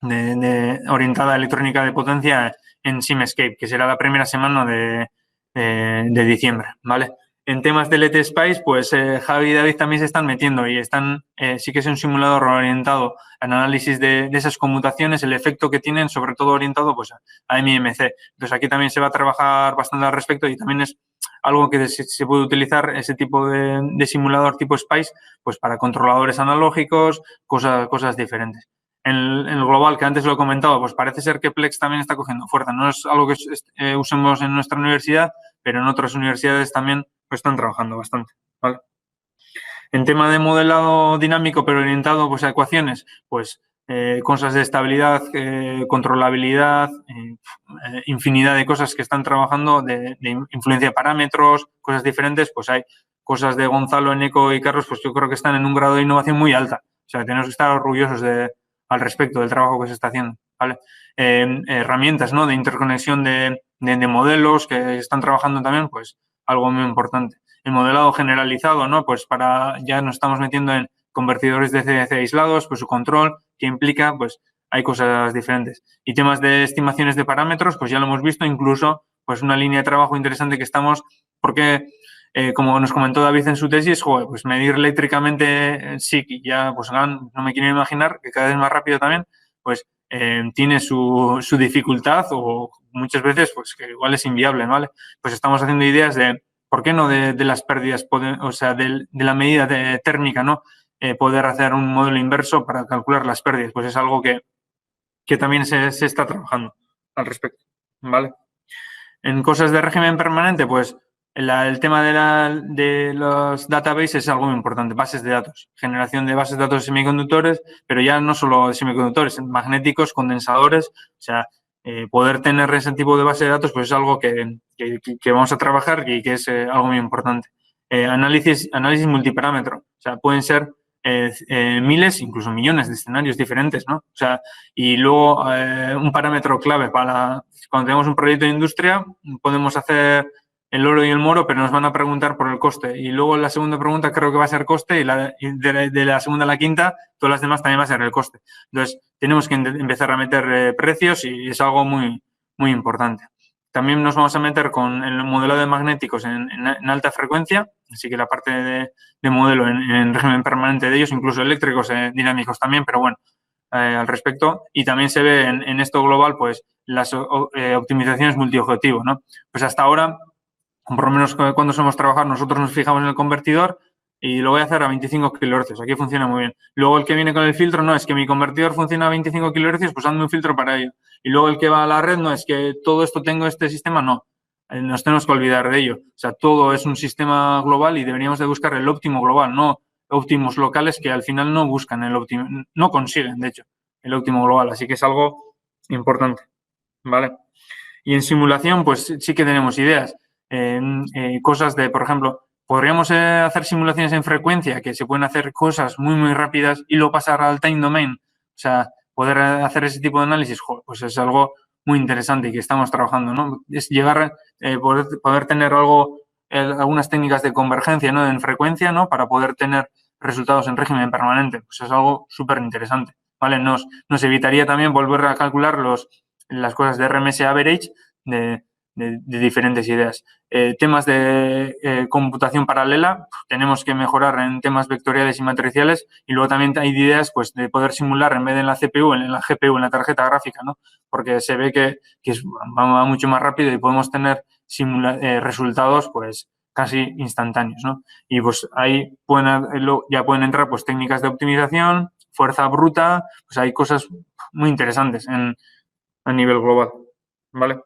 orientada a electrónica de potencia en Simscape, que será la primera semana de diciembre, ¿vale? En temas de LT Spice, pues Javi y David también se están metiendo y están, sí que es un simulador orientado al análisis de esas conmutaciones, el efecto que tienen, sobre todo orientado pues, a MMC. Entonces aquí también se va a trabajar bastante al respecto y también es algo que se puede utilizar, ese tipo de simulador tipo Spice, pues para controladores analógicos, cosas diferentes. En el global, que antes lo he comentado, pues parece ser que Plex también está cogiendo fuerza. No es algo que usemos en nuestra universidad, pero en otras universidades también pues, están trabajando bastante, ¿vale? En tema de modelado dinámico, pero orientado pues, a ecuaciones, pues cosas de estabilidad, controlabilidad, infinidad de cosas que están trabajando de influencia de parámetros, cosas diferentes, pues hay cosas de Gonzalo, Eneco y Carlos, pues yo creo que están en un grado de innovación muy alta. O sea, tenemos que estar orgullosos al respecto del trabajo que se está haciendo, ¿vale? Herramientas, ¿no? De interconexión de modelos que están trabajando también, pues algo muy importante. El modelado generalizado, ¿no? Pues ya nos estamos metiendo en convertidores de CDC aislados, pues su control, que implica, pues hay cosas diferentes. Y temas de estimaciones de parámetros, pues ya lo hemos visto, incluso pues una línea de trabajo interesante que estamos, porque como nos comentó David en su tesis, joder, pues medir eléctricamente SIC y ya, pues no me quiero imaginar que cada vez más rápido también, pues tiene su dificultad o muchas veces pues que igual es inviable, ¿vale? Pues estamos haciendo ideas de, ¿por qué no de las pérdidas, o sea, de la medida térmica, ¿no? Poder hacer un modelo inverso para calcular las pérdidas, pues es algo que también se está trabajando al respecto, ¿vale? En cosas de régimen permanente, pues el tema de los databases es algo muy importante, bases de datos, generación de bases de datos de semiconductores, pero ya no solo de semiconductores, magnéticos, condensadores, o sea, poder tener ese tipo de base de datos pues es algo que vamos a trabajar y que es algo muy importante. Análisis multiparámetro, o sea, pueden ser miles, incluso millones de escenarios diferentes, ¿no? O sea, y luego un parámetro clave para cuando tenemos un proyecto de industria, podemos hacer el oro y el moro, pero nos van a preguntar por el coste. Y luego la segunda pregunta creo que va a ser coste y de la segunda a la quinta, todas las demás también va a ser el coste. Entonces, tenemos que empezar a meter precios y es algo muy, muy importante. También nos vamos a meter con el modelo de magnéticos en alta frecuencia, así que la parte de modelo en régimen permanente de ellos, incluso eléctricos dinámicos también, pero bueno, al respecto. Y también se ve en esto global, pues, las optimizaciones multiobjetivo, ¿no? Pues hasta ahora, por lo menos cuando somos trabajar, nosotros nos fijamos en el convertidor y lo voy a hacer a 25 kHz. Aquí funciona muy bien. Luego el que viene con el filtro, no, es que mi convertidor funciona a 25 kHz, pues hazme un filtro para ello. Y luego el que va a la red, no, es que todo esto tengo este sistema, no. Nos tenemos que olvidar de ello. O sea, todo es un sistema global y deberíamos de buscar el óptimo global, no óptimos locales que al final no buscan el óptimo, no consiguen, de hecho, el óptimo global. Así que es algo importante, ¿vale? Y en simulación, pues sí que tenemos ideas. Cosas de, por ejemplo, podríamos hacer simulaciones en frecuencia, que se pueden hacer cosas muy, muy rápidas y luego pasar al time domain. O sea, poder hacer ese tipo de análisis, pues es algo muy interesante y que estamos trabajando, ¿no? Es llegar, poder tener algunas técnicas de convergencia, ¿no? En frecuencia, ¿no? Para poder tener resultados en régimen permanente. Pues es algo súper interesante, ¿vale? Nos evitaría también volver a calcular las cosas de RMS average de diferentes ideas. Temas de computación paralela, tenemos que mejorar en temas vectoriales y matriciales y luego también hay ideas pues, de poder simular en vez de en la CPU, en la GPU, en la tarjeta gráfica, ¿no? Porque se ve que va mucho más rápido y podemos tener resultados pues casi instantáneos, ¿no? Y pues ahí ya pueden entrar pues técnicas de optimización, fuerza bruta, pues hay cosas muy interesantes a nivel global, ¿vale?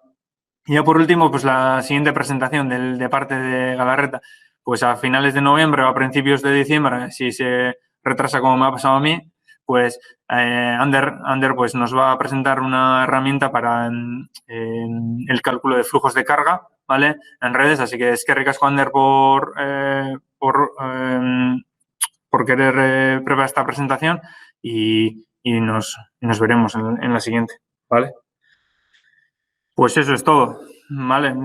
Y ya por último, pues la siguiente presentación de parte de Galarreta, pues a finales de noviembre o a principios de diciembre, si se retrasa como me ha pasado a mí, pues Ander pues nos va a presentar una herramienta para el cálculo de flujos de carga, ¿vale? En redes, así que es que ricasco Ander por querer preparar esta presentación y nos veremos en la siguiente, ¿vale? Pues eso es todo, ¿vale?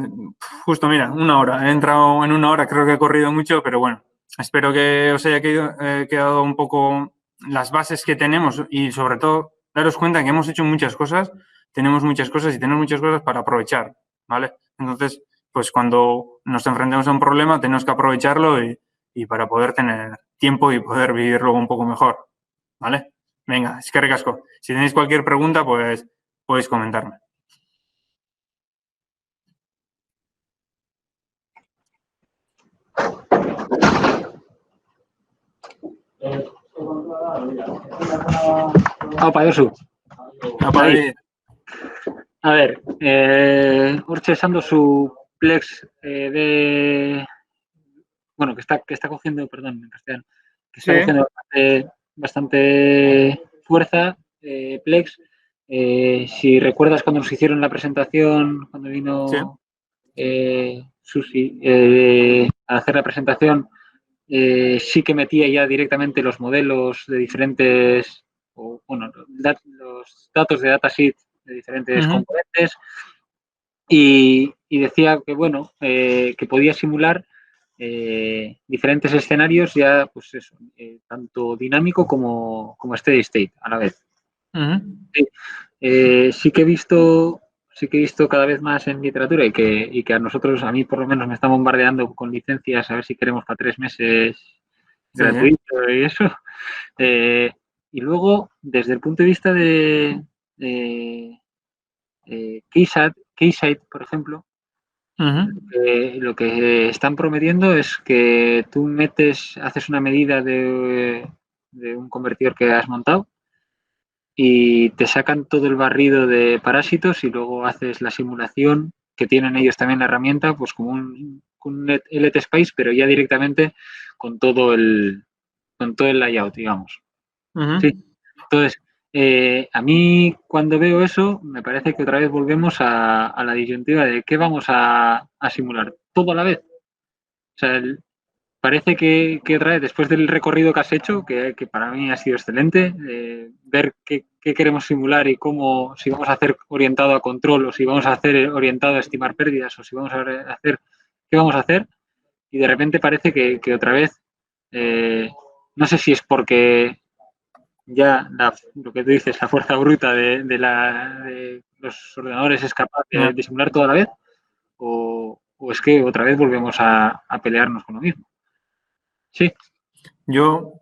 Justo, mira, 1 hora. He entrado en 1 hora, creo que he corrido mucho, pero bueno, espero que os haya quedado un poco las bases que tenemos y sobre todo daros cuenta que hemos hecho muchas cosas, tenemos muchas cosas y tenemos muchas cosas para aprovechar, ¿vale? Entonces, pues cuando nos enfrentemos a un problema tenemos que aprovecharlo y para poder tener tiempo y poder vivir luego un poco mejor, ¿vale? Venga, es que recasco. Si tenéis cualquier pregunta, pues podéis comentarme. Aupa, Josu. Bai. A ver, hortxe esan su Plex de... Bueno, que está cogiendo, perdón, en castellano, que está Sí. cogiendo bastante fuerza, Plex. Si recuerdas cuando nos hicieron la presentación, cuando vino Susi a hacer la presentación, sí que metía ya directamente los modelos de diferentes, o bueno, los datos de datasheet de diferentes componentes y decía que, bueno, que podía simular diferentes escenarios ya, pues eso, tanto dinámico como steady state a la vez. Sí, sí que he visto cada vez más en literatura y que a nosotros, a mí por lo menos me están bombardeando con licencias a ver si queremos para 3 meses gratuito y eso. Y luego, desde el punto de vista de Keysight, por ejemplo, lo que están prometiendo es que tú haces una medida de un convertidor que has montado y te sacan todo el barrido de parásitos y luego haces la simulación que tienen ellos también la herramienta, pues como un LTSpace, pero ya directamente con todo el layout, digamos. Sí. Entonces, a mí cuando veo eso, me parece que otra vez volvemos a la disyuntiva de qué vamos a simular, todo a la vez. O sea, parece que otra vez, después del recorrido que has hecho, que para mí ha sido excelente, ver qué queremos simular y cómo, si vamos a hacer orientado a control o si vamos a hacer orientado a estimar pérdidas o si vamos a hacer, qué vamos a hacer, y de repente parece que otra vez, no sé si es porque ya lo que tú dices, la fuerza bruta de los ordenadores es capaz de simular todo a la vez, o es que otra vez volvemos a pelearnos con lo mismo. Sí. Yo,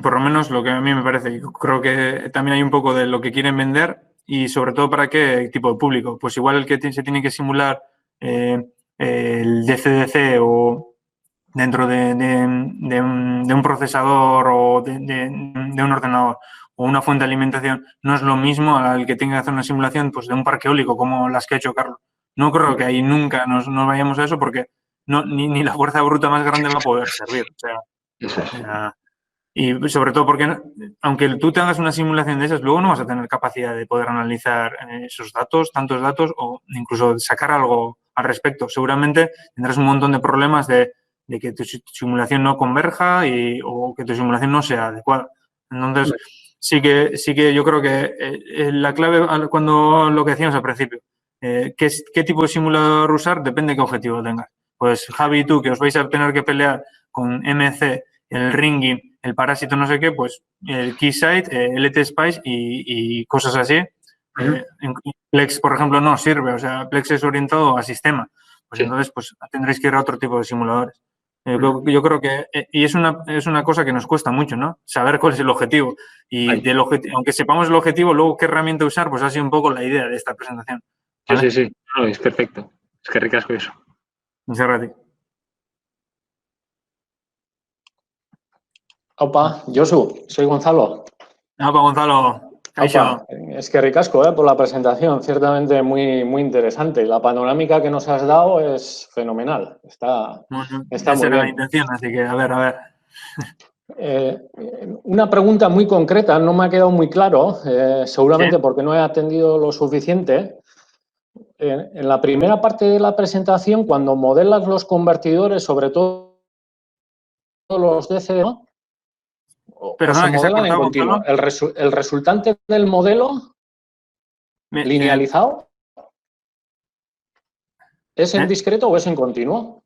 por lo menos lo que a mí me parece, yo creo que también hay un poco de lo que quieren vender y sobre todo para qué tipo de público. Pues igual el que se tiene que simular el DCDC o dentro de un procesador o de un ordenador o una fuente de alimentación no es lo mismo al que tenga que hacer una simulación pues, de un parque eólico como las que ha hecho Carlos. No creo que ahí nunca nos vayamos a eso porque ni la fuerza bruta más grande va a poder servir. O sea, y sobre todo porque, aunque tú te hagas una simulación de esas, luego no vas a tener capacidad de poder analizar esos datos, tantos datos, o incluso sacar algo al respecto. Seguramente tendrás un montón de problemas de que tu simulación no converja o que tu simulación no sea adecuada. Entonces, sí que yo creo que la clave, cuando lo que decíamos al principio, qué tipo de simulador usar, depende de qué objetivo tengas. Pues Javi y tú, que os vais a tener que pelear con MC, el ringing, el parásito no sé qué, pues el Keysight, LTSpace y cosas así. Plex, por ejemplo, no sirve, o sea, Plex es orientado a sistema. Pues entonces pues tendréis que ir a otro tipo de simuladores. Yo creo que, y es una cosa que nos cuesta mucho, ¿no? Saber cuál es el objetivo. Y aunque sepamos el objetivo, luego qué herramienta usar, pues ha sido un poco la idea de esta presentación. ¿Vale? Sí. No, es perfecto. Es que ricasco eso. Muchas gracias. Opa, Josu, soy Gonzalo. Opa, Gonzalo. Opa, es que ricasco por la presentación, ciertamente muy, muy interesante. La panorámica que nos has dado es fenomenal. Está esa muy era bien. la intención, así que a ver. Una pregunta muy concreta, no me ha quedado muy claro, seguramente porque no he atendido lo suficiente. En la primera parte de la presentación, cuando modelas los convertidores, sobre todo los DCO, Perdona, se que se ha modelan en cortado, continuo. Gonzalo. El resultante del modelo linealizado. ¿Es en discreto o es en continuo?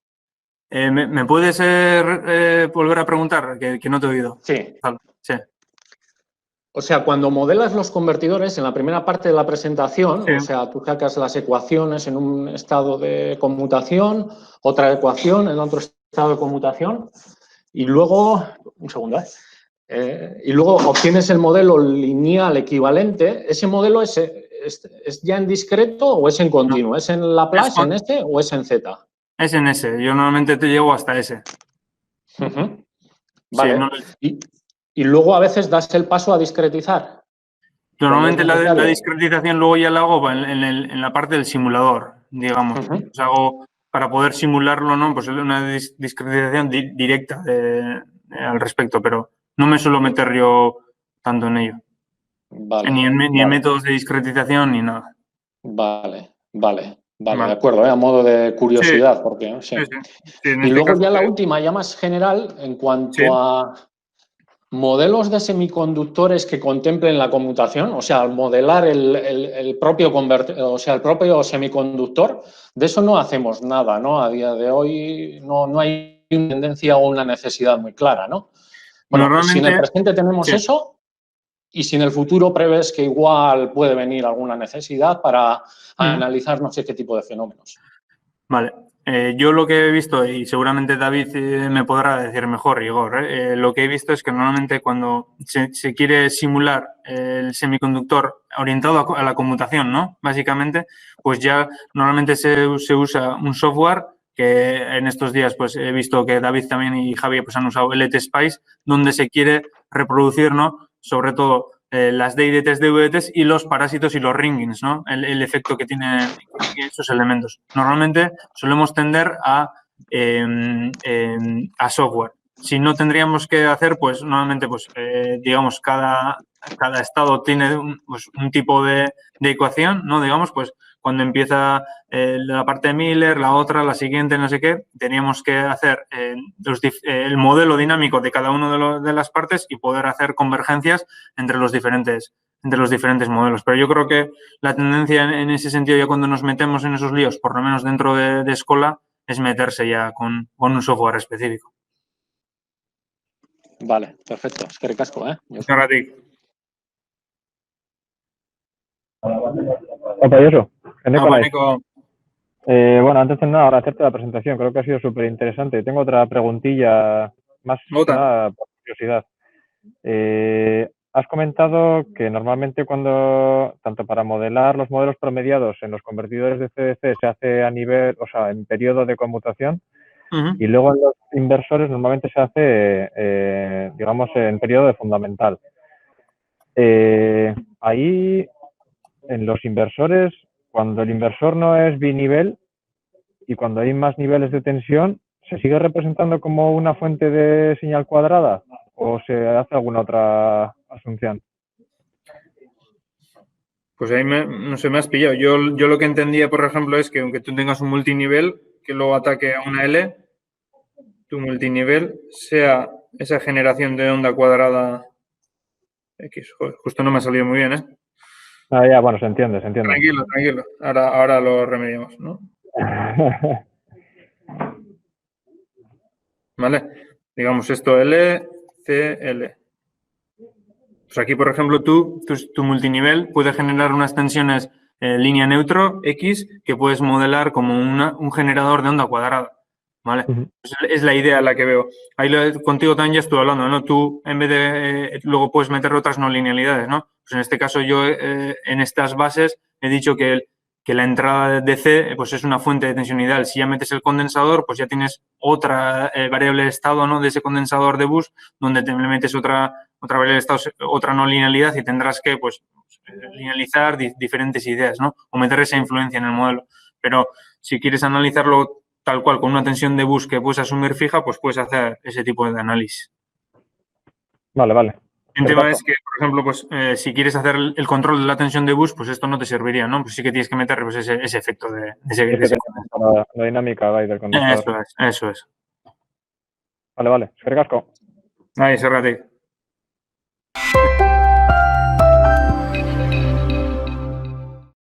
¿Me puedes volver a preguntar? Que no te he oído. Sí. Sí. O sea, cuando modelas los convertidores, en la primera parte de la presentación, Sí. o sea, tú sacas las ecuaciones en un estado de conmutación, otra ecuación en otro estado de conmutación, y luego, un segundo, y luego obtienes el modelo lineal equivalente. ¿Ese modelo es ya en discreto o es en continuo? No. ¿Es en Laplace, en S o es en Z? Es en S. Yo normalmente te llego hasta S. Vale. Sí, no, y luego a veces das el paso a discretizar. normalmente la discretización luego ya la hago en la parte del simulador, digamos. O sea, hago, para poder simularlo, ¿no? Pues una discretización directa al respecto, pero no me suelo meter yo tanto en ello. Vale, Ni en métodos de discretización ni nada. Vale, de acuerdo, a modo de curiosidad, Sí. porque sí. Sí, y luego ya la última, ya más general, en cuanto a modelos de semiconductores que contemplen la conmutación, o sea, al modelar el propio el propio semiconductor, de eso no hacemos nada, ¿no? A día de hoy no hay una tendencia o una necesidad muy clara, ¿no? Bueno, si en el presente tenemos eso, y si en el futuro prevés que igual puede venir alguna necesidad para analizar no sé qué tipo de fenómenos. Vale. Yo lo que he visto, y seguramente David me podrá decir mejor, Igor, lo que he visto es que normalmente cuando se quiere simular el semiconductor orientado a la conmutación, ¿no? Básicamente, pues ya normalmente se usa un software que en estos días pues he visto que David también y Javier pues han usado LTSpice, donde se quiere reproducir, ¿no? Sobre todo las DIDTs, DVDTs y los parásitos y los ringings, ¿no? El efecto que tienen esos elementos. Normalmente solemos tender a software. Si no tendríamos que hacer, pues normalmente, pues digamos, cada estado tiene un tipo de ecuación, ¿no? Digamos, pues cuando empieza la parte de Miller, la otra, la siguiente, no sé qué, teníamos que hacer el modelo dinámico de cada una de las partes y poder hacer convergencias entre los diferentes modelos. Pero yo creo que la tendencia en ese sentido, ya cuando nos metemos en esos líos, por lo menos dentro de Escola, es meterse ya con un software específico. Vale, perfecto. Es que recasco, ¿eh? Para ti. Opa, Josu. Bueno, antes de nada, agradecerte la presentación. Creo que ha sido súper interesante. Tengo otra preguntilla más que nada por curiosidad. Has comentado que normalmente tanto para modelar los modelos promediados en los convertidores de CDC se hace a nivel, o sea, en periodo de conmutación, y luego en los inversores normalmente se hace, digamos, en periodo de fundamental. Ahí, en los inversores, cuando el inversor no es binivel y cuando hay más niveles de tensión, ¿se sigue representando como una fuente de señal cuadrada o se hace alguna otra asunción? Pues ahí no sé, me has pillado. Yo lo que entendía, por ejemplo, es que aunque tú tengas un multinivel que luego ataque a una L, tu multinivel sea esa generación de onda cuadrada X. Joder, justo no me ha salido muy bien, ¿eh? Ah, ya, bueno, se entiende. Tranquilo. Ahora lo remediamos, ¿no? ¿Vale? Digamos esto L, C, L. Pues aquí, por ejemplo, tu multinivel puede generar unas tensiones línea neutro, X, que puedes modelar como un generador de onda cuadrada. ¿Vale? Es la idea la que veo. Ahí contigo también ya estuve hablando, ¿no? Tú, en vez de, luego puedes meter otras no linealidades, ¿no? Pues en este caso yo, en estas bases, he dicho que la entrada de DC, pues es una fuente de tensión ideal. Si ya metes el condensador, pues ya tienes otra variable de estado, ¿no? De ese condensador de bus, donde le metes otra variable de estado, otra no linealidad y tendrás que, pues, linealizar diferentes ideas, ¿no? O meter esa influencia en el modelo. Pero si quieres analizarlo tal cual, con una tensión de bus que puedes asumir fija, pues puedes hacer ese tipo de análisis. Vale. El tema es que, por ejemplo, pues si quieres hacer el control de la tensión de bus, pues esto no te serviría, ¿no? Pues sí que tienes que meter pues, ese efecto de ese la dinámica del condensador. Eso es. Vale. Es que recasco. Ahí, sérrate.